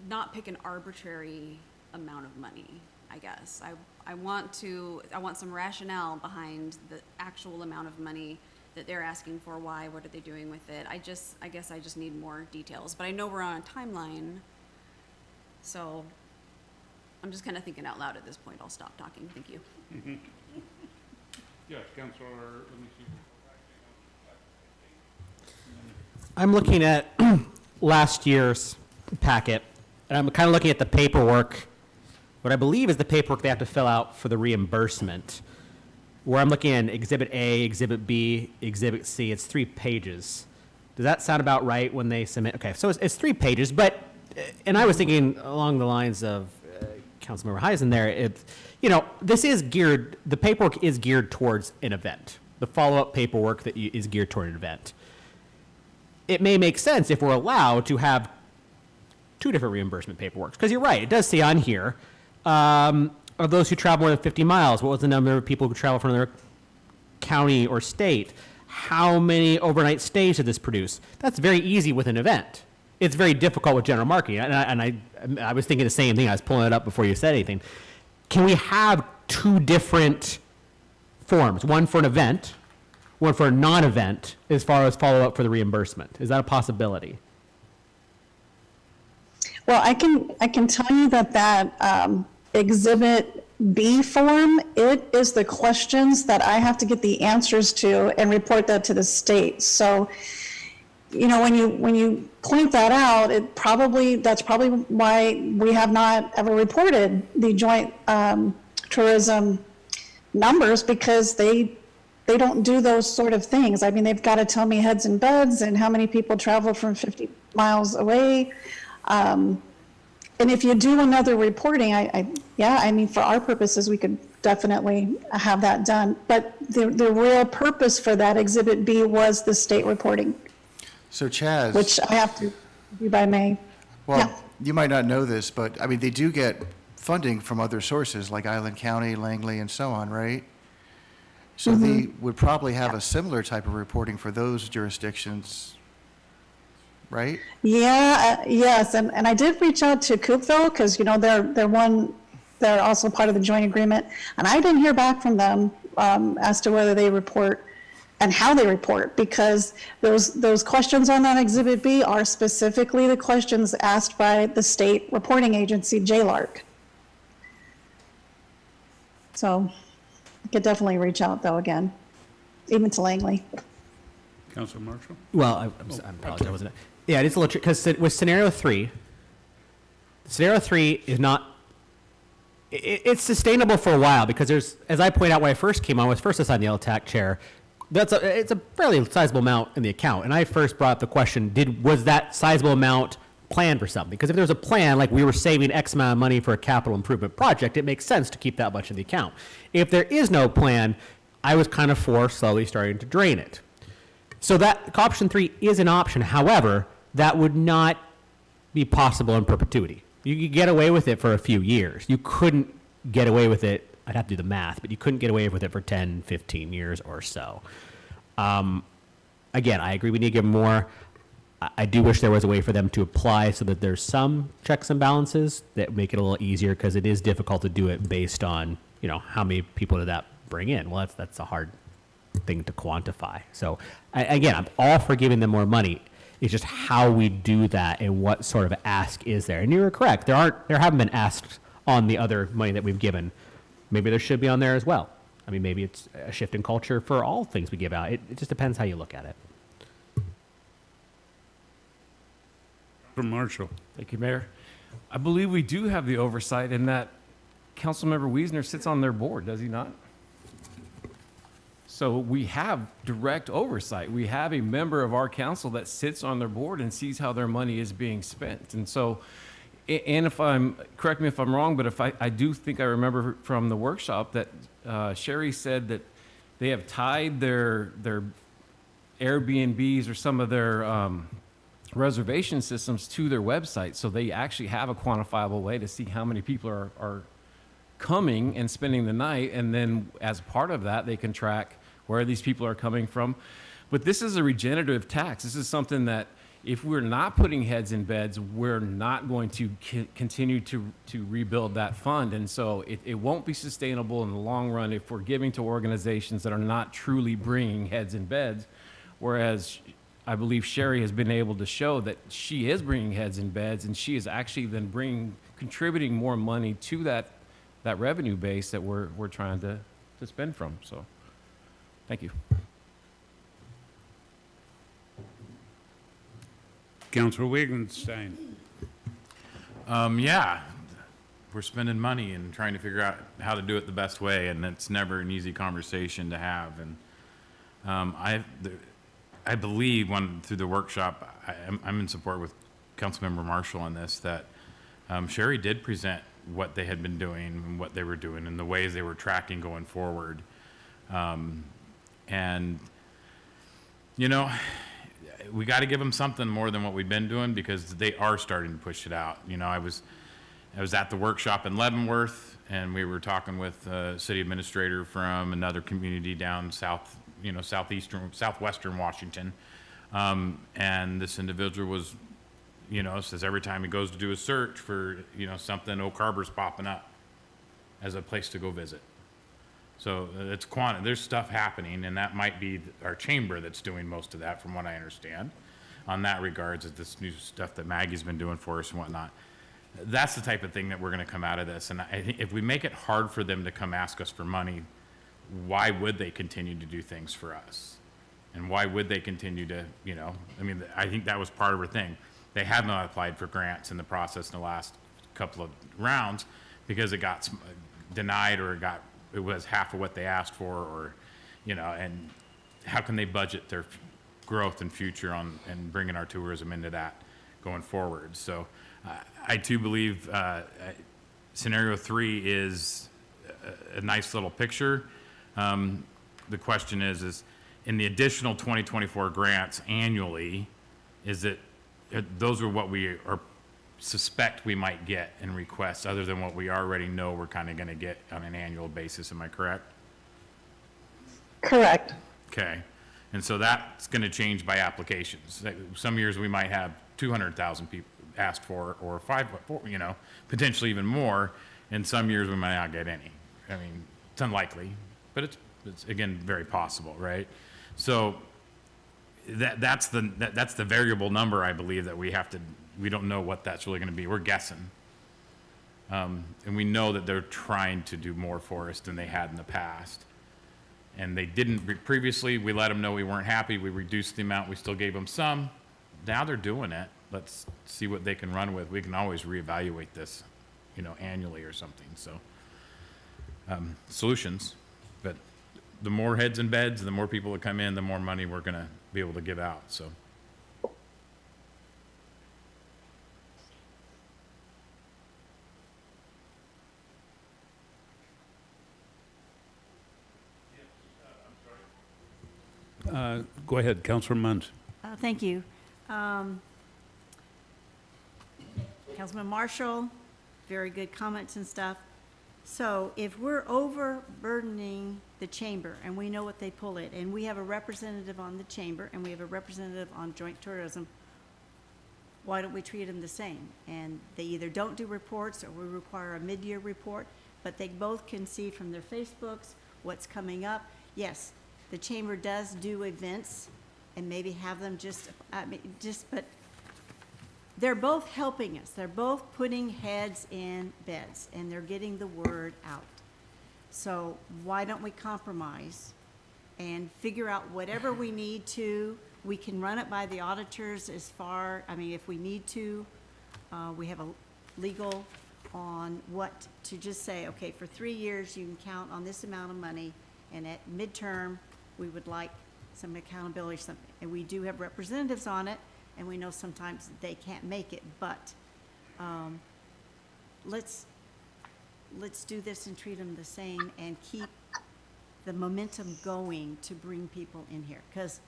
not pick an arbitrary amount of money, I guess. I want some rationale behind the actual amount of money that they're asking for. Why? What are they doing with it? I guess I just need more details. But I know we're on a timeline, so I'm just kind of thinking out loud at this point. I'll stop talking. Thank you. Yes, Councilor, let me see. I'm looking at last year's packet, and I'm kind of looking at the paperwork, what I believe is the paperwork they have to fill out for the reimbursement, where I'm looking at Exhibit A, Exhibit B, Exhibit C. It's 3 pages. Does that sound about right when they submit? Okay, so it's 3 pages, but, and I was thinking along the lines of Councilmember Heisen there, this is geared, the paperwork is geared towards an event. The follow-up paperwork is geared toward an event. It may make sense if we're allowed to have 2 different reimbursement paperworks, because you're right, it does say on here, of those who travel more than 50 miles, what was the number of people who travel from another county or state? How many overnight stays did this produce? That's very easy with an event. It's very difficult with general marketing, and I was thinking the same thing. I was pulling it up before you said anything. Can we have 2 different forms, one for an event, one for a non-event, as far as follow-up for the reimbursement? Is that a possibility? Well, I can tell you that Exhibit B form, it is the questions that I have to get the answers to and report that to the state. So, when you point that out, that's probably why we have not ever reported the joint tourism numbers, because they don't do those sort of things. I mean, they've got to tell me heads and beds and how many people travel from 50 miles away. And if you do another reporting, for our purposes, we could definitely have that done. But the real purpose for that Exhibit B was the state reporting. So Chaz. Which I have to do by May. Well, Yeah. you might not know this, but I mean, they do get funding from other sources like Island County, Langley, and so on, right? So they would probably have a similar type of reporting for those jurisdictions, right? Yeah, yes, and I did reach out to Coopville, because, they're also part of the joint agreement, and I didn't hear back from them as to whether they report and how they report, because those questions on that Exhibit B are specifically the questions asked by the state reporting agency, JLARC. So I could definitely reach out, though, again, even to Langley. Councilor Marshall? Well, I apologize, wasn't it? Yeah, it is a little tricky, because with scenario 3 is not, it's sustainable for a while, because there's, as I pointed out when I first came on, was first assigned the LTAC chair, it's a fairly sizable amount in the account. And I first brought up the question, was that sizable amount planned for something? Because if there's a plan, like we were saving X amount of money for a capital improvement project, it makes sense to keep that much in the account. If there is no plan, I was kind of for slowly starting to drain it. So that option 3 is an option. However, that would not be possible in perpetuity. You could get away with it for a few years. You couldn't get away with it, I'd have to do the math, but you couldn't get away with it for 10, 15 years or so. Again, I agree we need to give more. I do wish there was a way for them to apply so that there's some checks and balances that make it a little easier, because it is difficult to do it based on, how many people did that bring in? Well, that's a hard thing to quantify. So again, I'm all for giving them more money. It's just how we do that and what sort of ask is there. And you're correct. There haven't been asks on the other money that we've given. Maybe there should be on there as well. I mean, maybe it's a shift in culture for all things we give out. It just depends how you look at it. From Marshall. Thank you, Mayor. I believe we do have the oversight in that Councilmember Wiesner sits on their board, does he not? So we have direct oversight. We have a member of our council that sits on their board and sees how their money is being spent. And so, and correct me if I'm wrong, but if I do think I remember from the workshop that Sherry said that they have tied their Airbnbs or some of their reservation systems to their website, so they actually have a quantifiable way to see how many people are coming and spending the night, and then as part of that they can track where these people are coming from. But this is a regenerative tax. This is something that if we're not putting heads in beds, we're not going to continue to rebuild that fund. And so it won't be sustainable in the long run if we're giving to organizations that are not truly bringing heads in beds, whereas I believe Sherry has been able to show that she is bringing heads in beds, and she is actually then contributing more money to that revenue base that we're trying to spend from. So, thank you. Councilor Wittgenstein. Yeah, we're spending money and trying to figure out how to do it the best way, and it's never an easy conversation to have. And I believe through the workshop, I'm in support with Councilmember Marshall on this, that Sherry did present what they had been doing and what they were doing and the ways they were tracking going forward. And, we got to give them something more than what we've been doing, because they are starting to push it out. I was at the workshop in Leavenworth, and we were talking with a city administrator from another community down south, southwestern Washington. And this individual was, says every time he goes to do a search for, something, Oak Harbor's popping up as a place to go visit. So it's there's stuff happening, and that might be our chamber that's doing most of that, from what I understand, on that regards, is this new stuff that Maggie's been doing for us and whatnot. That's the type of thing that we're going to come out of this. And I think if we make it hard for them to come ask us for money, why would they continue to do things for us? And why would they continue to, I think that was part of her thing. They have not applied for grants in the process in the last couple of rounds because it got denied, or it was half of what they asked for, or, and how can they budget their growth and future and bringing our tourism into that going forward? So I too believe scenario 3 is a nice little picture. The question is in the additional 2024 grants annually, those are what we suspect we might get in requests, other than what we already know we're kind of going to get on an annual basis. Am I correct? Correct. Okay. And so that's going to change by applications. Some years we might have 200,000 people asked for, or potentially even more. And some years we might not get any. I mean, it's unlikely, but it's again very possible, right? So that's the variable number, I believe, that we don't know what that's really going to be. We're guessing. And we know that they're trying to do more for us than they had in the past. And they didn't previously. We let them know we weren't happy. We reduced the amount. We still gave them some. Now they're doing it. Let's see what they can run with. We can always reevaluate this, annually or something. So solutions, but the more heads in beds, the more people that come in, the more money we're gonna be able to give out, so. Go ahead, Councilor Munns. Thank you. Councilman Marshall, very good comments and stuff. So if we're overburdening the chamber and we know what they pull it, and we have a representative on the chamber and we have a representative on joint tourism, why don't we treat them the same? And they either don't do reports or we require a mid-year report, but they both can see from their Facebooks what's coming up. Yes, the chamber does do events and maybe have them but they're both helping us. They're both putting heads in beds and they're getting the word out. So why don't we compromise and figure out whatever we need to? We can run it by the auditors if we need to. We have a legal on what to just say, okay, for 3 years, you can count on this amount of money, and at midterm, we would like some accountability or something. And we do have representatives on it, and we know sometimes they can't make it, but let's do this and treat them the same and keep the momentum going to bring people in here. Because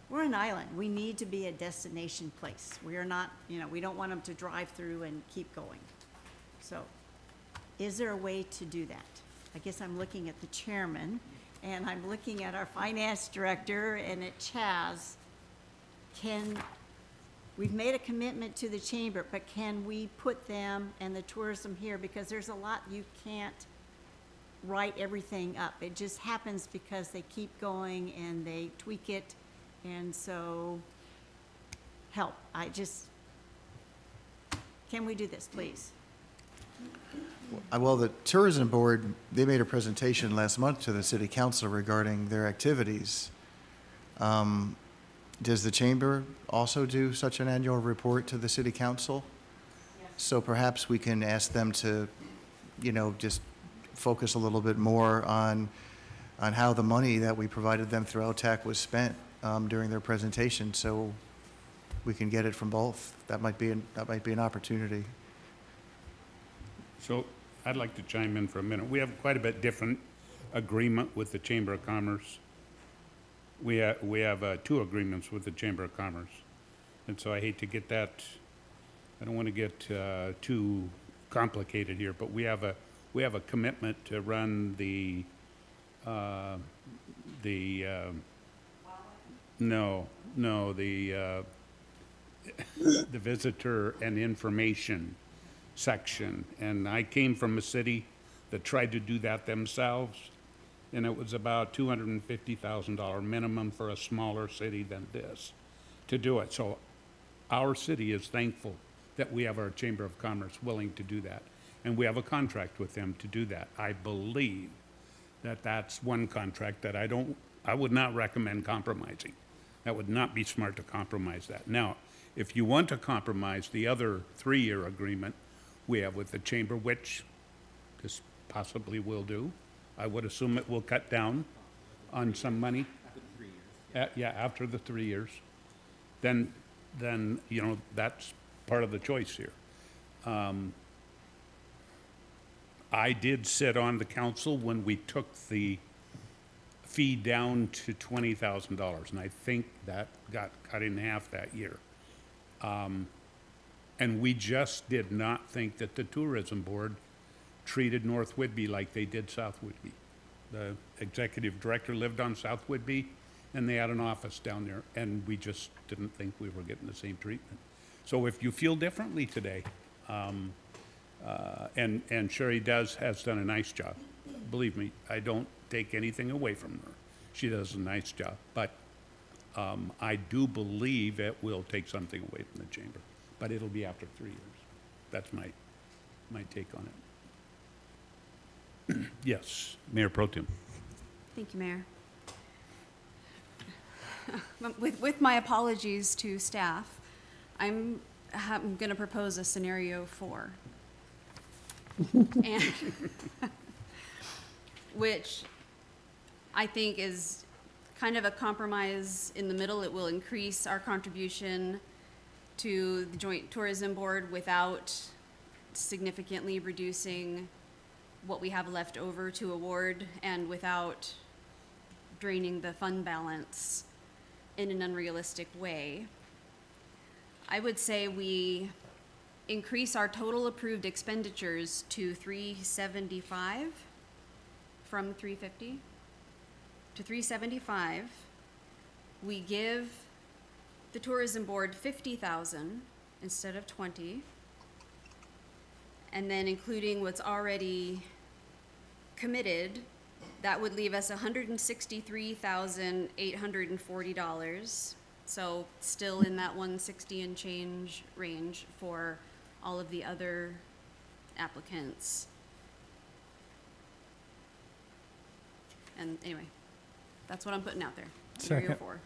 we're an island. We need to be a destination place. We are not, we don't want them to drive through and keep going. So is there a way to do that? I guess I'm looking at the chairman, and I'm looking at our finance director and at Chaz. We've made a commitment to the chamber, but can we put them and the tourism here? Because there's a lot you can't write everything up. It just happens because they keep going and they tweak it. And so, help. Can we do this, please? Well, the Tourism Board, they made a presentation last month to the City Council regarding their activities. Does the Chamber also do such an annual report to the City Council? Yes. So perhaps we can ask them to, just focus a little bit more on how the money that we provided them through LTAC was spent during their presentation, so we can get it from both. That might be an opportunity. So I'd like to chime in for a minute. We have quite a bit different agreement with the Chamber of Commerce. We have 2 agreements with the Chamber of Commerce. And so I hate to get that, I don't want to get too complicated here, but we have a commitment to run the visitor and information section. And I came from a city that tried to do that themselves, and it was about $250,000 minimum for a smaller city than this to do it. So our city is thankful that we have our Chamber of Commerce willing to do that. And we have a contract with them to do that. I believe that that's one contract that I would not recommend compromising. That would not be smart to compromise that. Now, if you want to compromise the other 3-year agreement we have with the Chamber, which this possibly will do, I would assume it will cut down on some money. After the 3 years. Yeah, after the 3 years. Then that's part of the choice here. I did sit on the council when we took the fee down to $20,000, and I think that got cut in half that year. And we just did not think that the Tourism Board treated North Whidbey like they did South Whidbey. The executive director lived on South Whidbey, and they had an office down there, and we just didn't think we were getting the same treatment. So if you feel differently today, and Sherry has done a nice job. Believe me, I don't take anything away from her. She does a nice job, but I do believe it will take something away from the chamber, but it'll be after 3 years. That's my take on it. Yes, Mayor Pro Tem. Thank you, Mayor. With my apologies to staff, I'm going to propose a scenario 4. And which I think is kind of a compromise in the middle. It will increase our contribution to the Joint Tourism Board without significantly reducing what we have left over to award and without draining the fund balance in an unrealistic way. I would say we increase our total approved expenditures to 375 from 350 to 375. We give the tourism board 50,000 instead of 20. And then including what's already committed, that would leave us $163,840. So still in that 160 and change range for all of the other applicants. And anyway, that's what I'm putting out there. 3 or 4.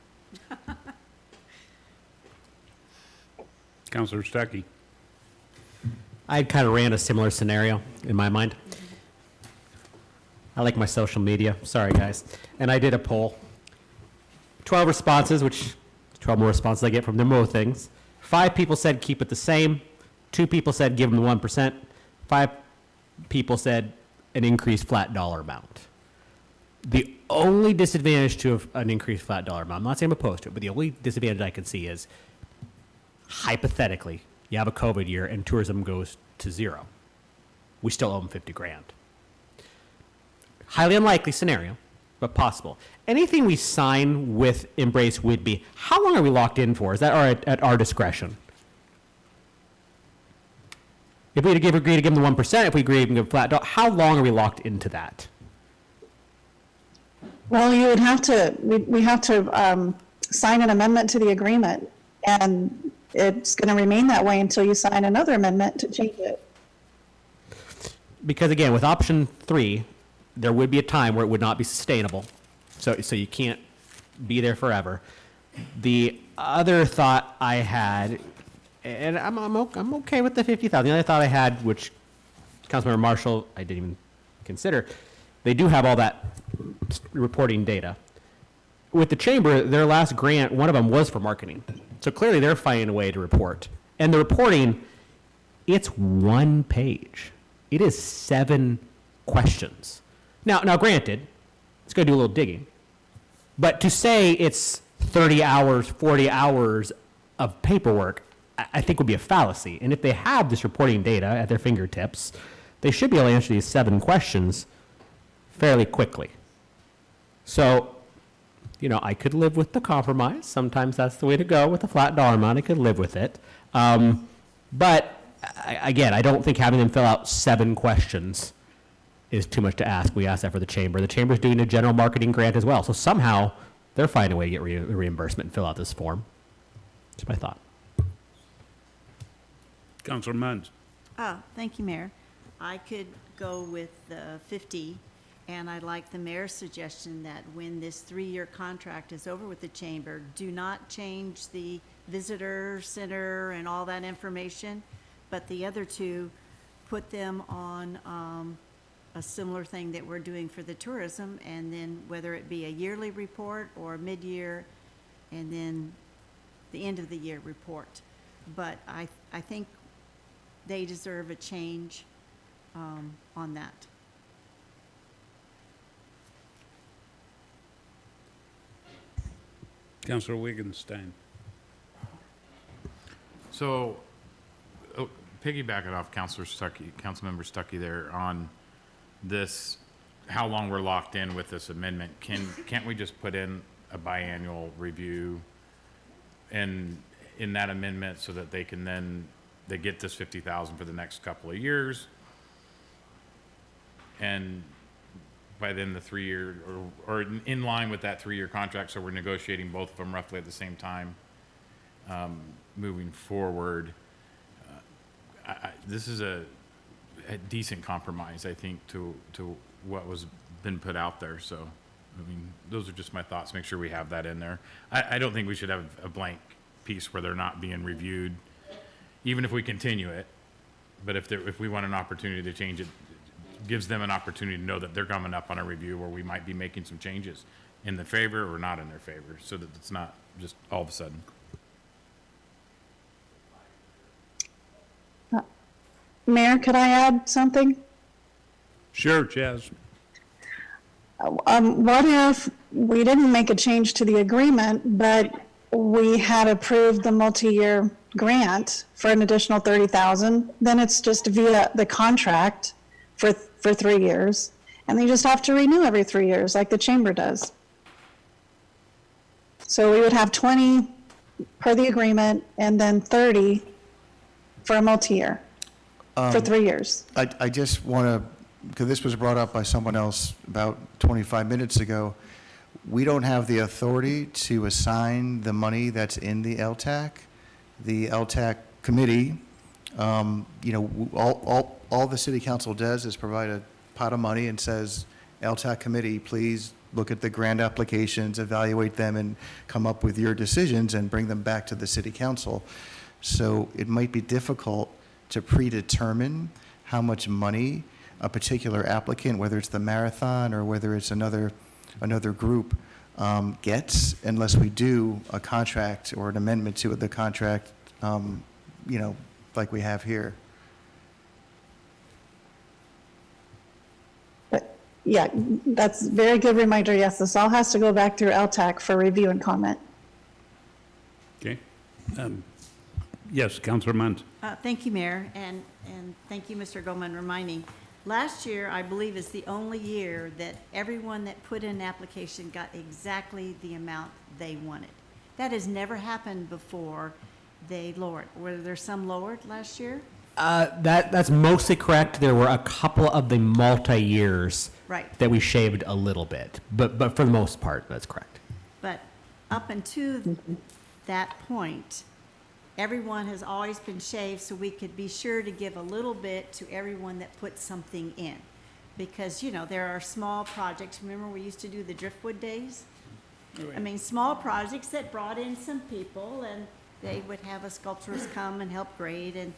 Councilor Stuckey. I kind of ran a similar scenario in my mind. I like my social media. Sorry, guys. And I did a poll. 12 responses, which 12 more responses I get from them both things. 5 people said keep it the same. 2 people said give them the 1%. 5 people said an increased flat dollar amount. The only disadvantage to an increased flat dollar amount, I'm not saying I'm opposed to it, but the only disadvantage I can see is hypothetically, you have a COVID year and tourism goes to 0. We still owe them 50 grand. Highly unlikely scenario, but possible. Anything we sign with Embrace Whidbey, how long are we locked in for? Is that at our discretion? If we agree to give them the 1%, if we agree to give them a flat dollar, how long are we locked into that? Well, you would have to, we have to sign an amendment to the agreement, and it's going to remain that way until you sign another amendment to change it. Because again, with option 3, there would be a time where it would not be sustainable. So you can't be there forever. The other thought I had, and I'm okay with the 50,000. The other thought I had, which Councilmember Marshall, I didn't even consider, they do have all that reporting data. With the chamber, their last grant, one of them was for marketing. So clearly they're finding a way to report. And the reporting, it's 1 page. It is 7 questions. Now granted, it's going to do a little digging. But to say it's 30 hours, 40 hours of paperwork, I think would be a fallacy. And if they have this reporting data at their fingertips, they should be able to answer these 7 questions fairly quickly. So, I could live with the compromise. Sometimes that's the way to go with a flat dollar amount. I could live with it. But again, I don't think having them fill out 7 questions is too much to ask. We asked that for the chamber. The chamber's doing a general marketing grant as well. So somehow they're finding a way to get reimbursement and fill out this form. That's my thought. Councilor Munns. Oh, thank you, Mayor. I could go with the 50, and I like the mayor's suggestion that when this 3-year contract is over with the chamber, do not change the visitor center and all that information, but the other 2, put them on a similar thing that we're doing for the tourism, and then whether it be a yearly report or mid-year, and then the end of the year report. But I think they deserve a change on that. Councilor Wittgenstein. So, piggybacking off Councilmember Stuckey there on this, how long we're locked in with this amendment, can't we just put in a biannual review and in that amendment so that they can then, they get this 50,000 for the next couple of years, and by then the 3-year, or in line with that 3-year contract, so we're negotiating both of them roughly at the same time, moving forward. This is a decent compromise, I think, to what was been put out there. So, I mean, those are just my thoughts. Make sure we have that in there. I don't think we should have a blank piece where they're not being reviewed, even if we continue it. But if we want an opportunity to change it gives them an opportunity to know that they're coming up on a review where we might be making some changes in their favor or not in their favor, so that it's not just all of a sudden. Mayor, could I add something? Sure, Chaz. What if we didn't make a change to the agreement, but we had approved the multi-year grant for an additional 30,000? Then it's just via the contract for 3 years, and they just have to renew every 3 years, like the chamber does. So we would have 20 per the agreement, and then 30 for a multi-year for 3 years. I just want to, because this was brought up by someone else about 25 minutes ago, we don't have the authority to assign the money that's in the LTAC. The LTAC committee, all the city council does is provide a pot of money and says, LTAC committee, please look at the grant applications, evaluate them, and come up with your decisions and bring them back to the city council. So it might be difficult to predetermine how much money a particular applicant, whether it's the marathon or whether it's another group, gets unless we do a contract or an amendment to the contract, like we have here. Yeah, that's a very good reminder. Yes, this all has to go back through LTAC for review and comment. Okay. Yes, Councilor Munt. Thank you, Mayor, and thank you, Mr. Goldman, reminding. Last year, I believe, is the only year that everyone that put in an application got exactly the amount they wanted. That has never happened before. They lowered. Were there some lowered last year? That's mostly correct. There were a couple of the multi-years Right. that we shaved a little bit, but for the most part, that's correct. But up until that point, everyone has always been shaved, so we could be sure to give a little bit to everyone that put something in. Because, there are small projects. Remember, we used to do the Driftwood Days? I mean, small projects that brought in some people, and they would have a sculpturist come and help grade, and,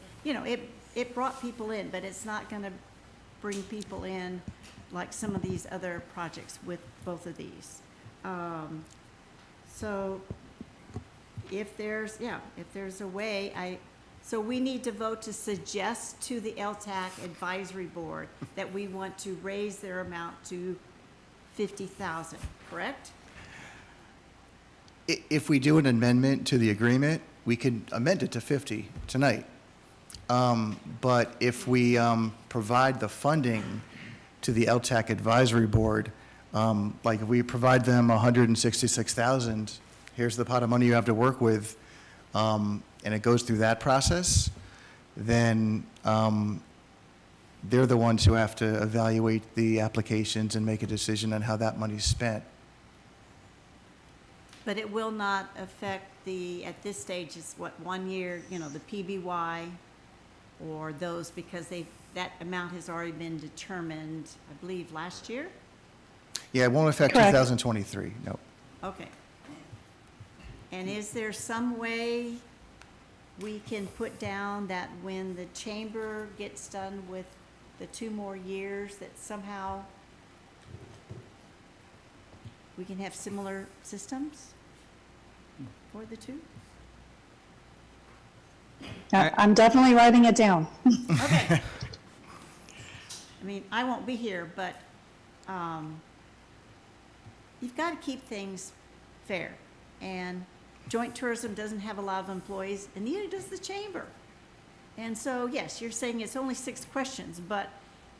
it brought people in, but it's not going to bring people in like some of these other projects with both of these. So if there's a way, so we need to vote to suggest to the LTAC Advisory Board that we want to raise their amount to 50,000, correct? If we do an amendment to the agreement, we could amend it to 50 tonight. But if we provide the funding to the LTAC Advisory Board, like if we provide them 166,000, here's the pot of money you have to work with, and it goes through that process, then they're the ones who have to evaluate the applications and make a decision on how that money's spent. But it will not affect at this stage, it's what, 1 year, the PBY or those, because that amount has already been determined, I believe, last year? Yeah, it won't affect Correct. 2023, no. Okay. And is there some way we can put down that when the chamber gets done with the 2 more years, that somehow we can have similar systems for the 2? I'm definitely writing it down. Okay. I mean, I won't be here, but you've got to keep things fair. And joint tourism doesn't have a lot of employees, and neither does the chamber. And so, yes, you're saying it's only 6 questions, but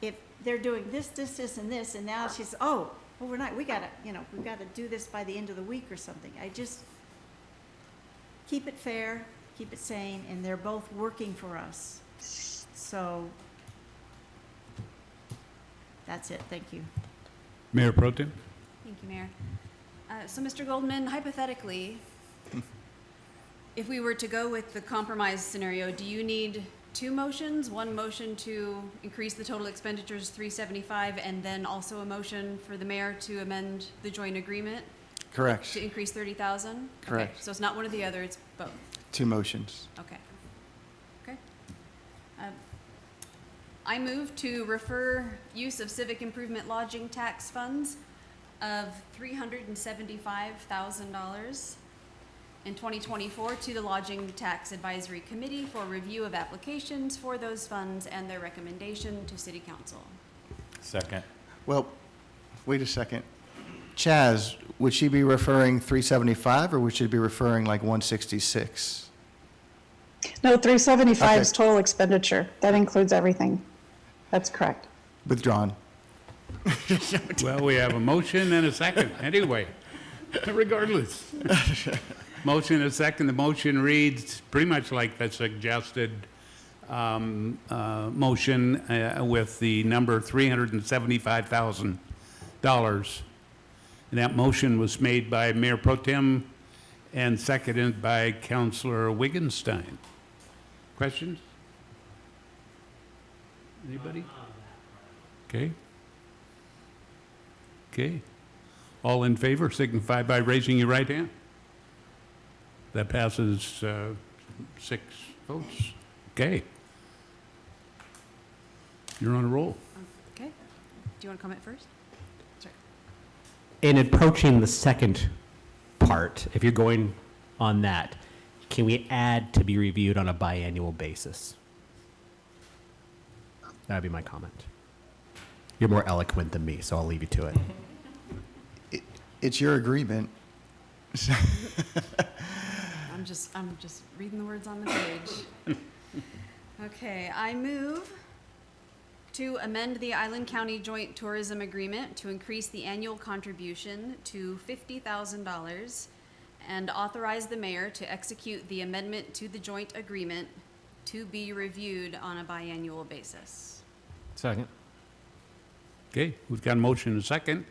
if they're doing this, this, this, and this, and now she's, overnight, we've got to do this by the end of the week or something. I just keep it fair, keep it sane, and they're both working for us. So that's it. Thank you. Mayor Pro Tem? Thank you, Mayor. So, Mr. Goldman, hypothetically, if we were to go with the compromise scenario, do you need 2 motions? One motion to increase the total expenditures 375, and then also a motion for the mayor to amend the joint agreement Correct. to increase 30,000? Correct. Okay, so it's not one or the other, it's both. 2 motions. Okay. Okay. I move to refer use of civic improvement lodging tax funds of $375,000 in 2024 to the Lodging Tax Advisory Committee for review of applications for those funds and their recommendation to City Council. Second. Well, wait a second. Chaz, would she be referring 375 or would she be referring like 166? No, 375 is Okay. total expenditure. That includes everything. That's correct. Withdrawn. Well, we have a motion and a second, anyway, regardless. Motion and a second, the motion reads pretty much like the suggested motion with the number $375,000. And that motion was made by Mayor Pro Tem and seconded by Councilor Wigginstein. Questions? Anybody? Okay. Okay. All in favor signify by raising your right hand. That passes 6 votes. Okay. You're on a roll. Okay. Do you want to comment first? Sorry. In approaching the second part, if you're going on that, can we add to be reviewed on a biannual basis? That'd be my comment. You're more eloquent than me, so I'll leave you to it. It's your agreement. I'm just reading the words on the page. Okay, I move to amend the Island County Joint Tourism Agreement to increase the annual contribution to $50,000 and authorize the mayor to execute the amendment to the joint agreement to be reviewed on a biannual basis. Second. Okay, we've got a motion and a second,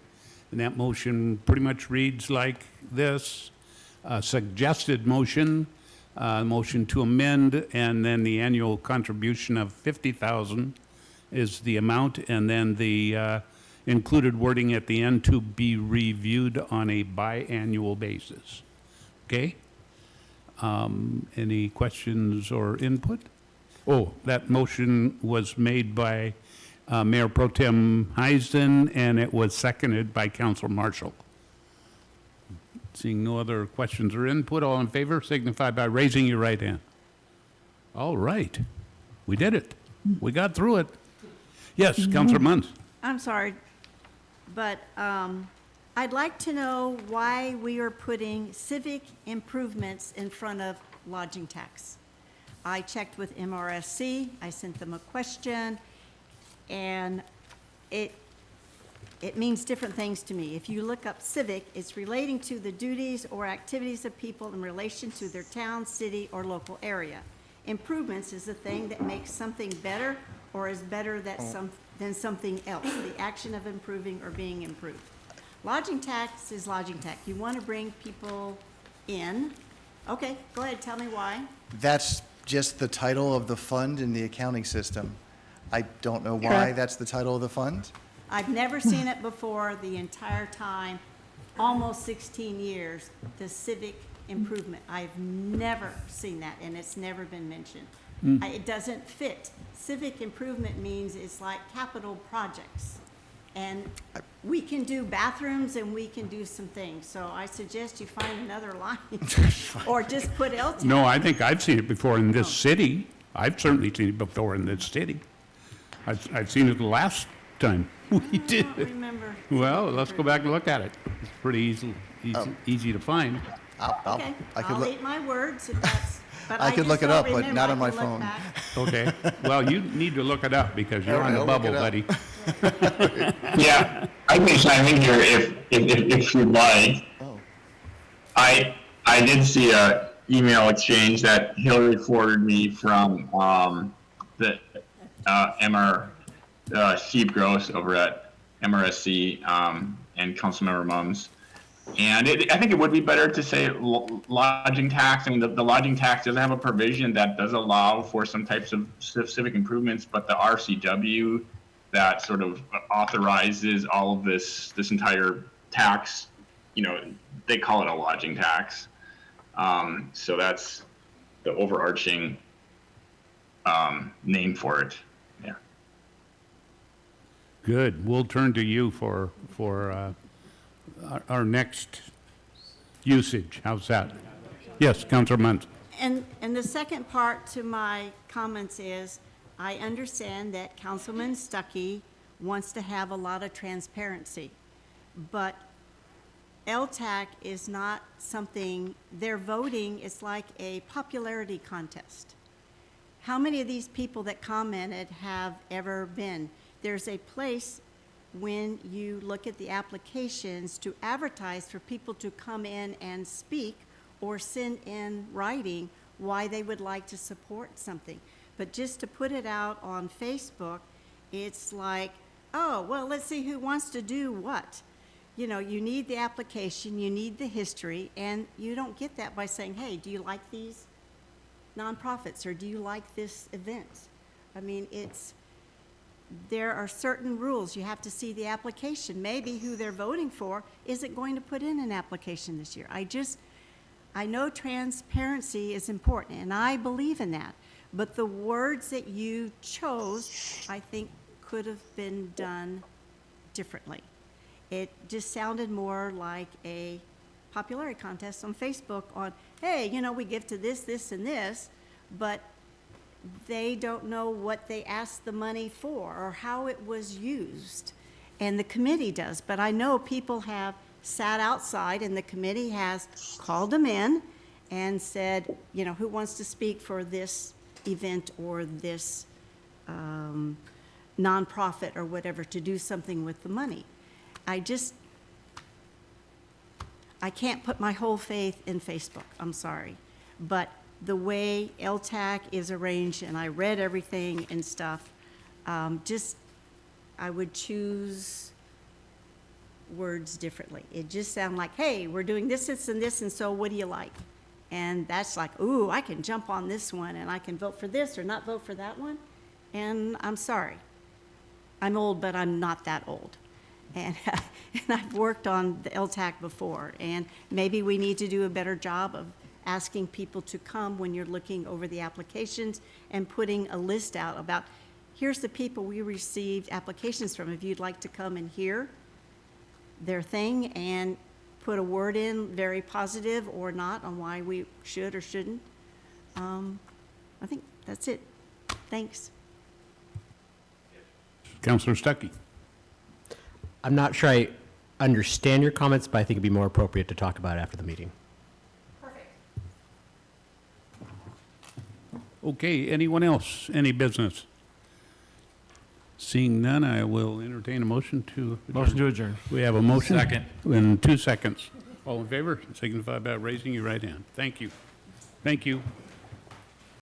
and that motion pretty much reads like this. Suggested motion, motion to amend, and then the annual contribution of $50,000 is the amount, and then the included wording at the end to be reviewed on a biannual basis. Okay? Any questions or input? Oh, that motion was made by Mayor Pro Tem Heisden, and it was seconded by Councilor Marshall. Seeing no other questions or input, all in favor signify by raising your right hand. All right. We did it. We got through it. Yes, Councilor Munns. I'm sorry, but I'd like to know why we are putting civic improvements in front of lodging tax. I checked with MRSC, I sent them a question, and it means different things to me. If you look up civic, it's relating to the duties or activities of people in relation to their town, city, or local area. Improvements is the thing that makes something better or is better than something else, the action of improving or being improved. Lodging tax is lodging tax. You want to bring people in. Okay, go ahead, tell me why. That's just the title of the fund in the accounting system. I don't know why Correct. that's the title of the fund. I've never seen it before the entire time, almost 16 years, the civic improvement. I've never seen that, and it's never been mentioned. It doesn't fit. Civic improvement means it's like capital projects. And we can do bathrooms and we can do some things. So I suggest you find another line or just put LTAC. No, I think I've seen it before in this city. I've certainly seen it before in this city. I've seen it the last time we did I don't it. remember. Well, let's go back and look at it. It's pretty easy to find. Okay, I could I'll look- eat my words if that's, but I could look just it up, don't but remember. not I on my can look phone. back. Okay, well, you need to look it up because you're on the I'll look bubble, it up. buddy. Yeah, I can chime in here if you'd like. Oh. I did see a email exchange that Hillary forwarded me from the MR Steve Gross over at MRSC and Councilmember Mums. And I think it would be better to say lodging tax. I mean, the lodging tax does have a provision that does allow for some types of civic improvements, but the RCW that sort of authorizes all of this entire tax, they call it a lodging tax. So that's the overarching name for it. Yeah. Good. We'll turn to you for our next usage. How's that? Yes, Councilor Muntz. And the second part to my comments is, I understand that Councilman Stuckey wants to have a lot of transparency, but LTAC is not something, their voting is like a popularity contest. How many of these people that commented have ever been? There's a place when you look at the applications to advertise for people to come in and speak or send in writing why they would like to support something. But just to put it out on Facebook, it's like, oh, well, let's see who wants to do what. You know, you need the application, you need the history, and you don't get that by saying, hey, do you like these nonprofits, or do you like this event? I mean, there are certain rules. You have to see the application. Maybe who they're voting for isn't going to put in an application this year. I know transparency is important, and I believe in that. But the words that you chose, I think, could have been done differently. It just sounded more like a popularity contest on Facebook on, hey, you know, we give to this, this, and this, but they don't know what they asked the money for or how it was used. And the committee does. But I know people have sat outside, and the committee has called them in and said, you know, who wants to speak for this event or this nonprofit or whatever to do something with the money. I can't put my whole faith in Facebook, I'm sorry. But the way LTAC is arranged, and I read everything and stuff, I would choose words differently. It just sounded like, hey, we're doing this, this, and this, and so what do you like? And that's like, ooh, I can jump on this one, and I can vote for this or not vote for that one. And I'm sorry. I'm old, but I'm not that old. And I've worked on the LTAC before, and maybe we need to do a better job of asking people to come when you're looking over the applications and putting a list out about, here's the people we received applications from. If you'd like to come and hear their thing and put a word in, very positive or not, on why we should or shouldn't. I think that's it. Thanks. Councilor Stuckey. I'm not sure I understand your comments, but I think it'd be more appropriate to talk about it after the meeting. Okay, anyone else? Any business? Seeing none, I will entertain a motion to adjourn. Motion to adjourn. We have a motion. Second. In 2 seconds. All in favor, signify by raising your right hand. Thank you. Thank you.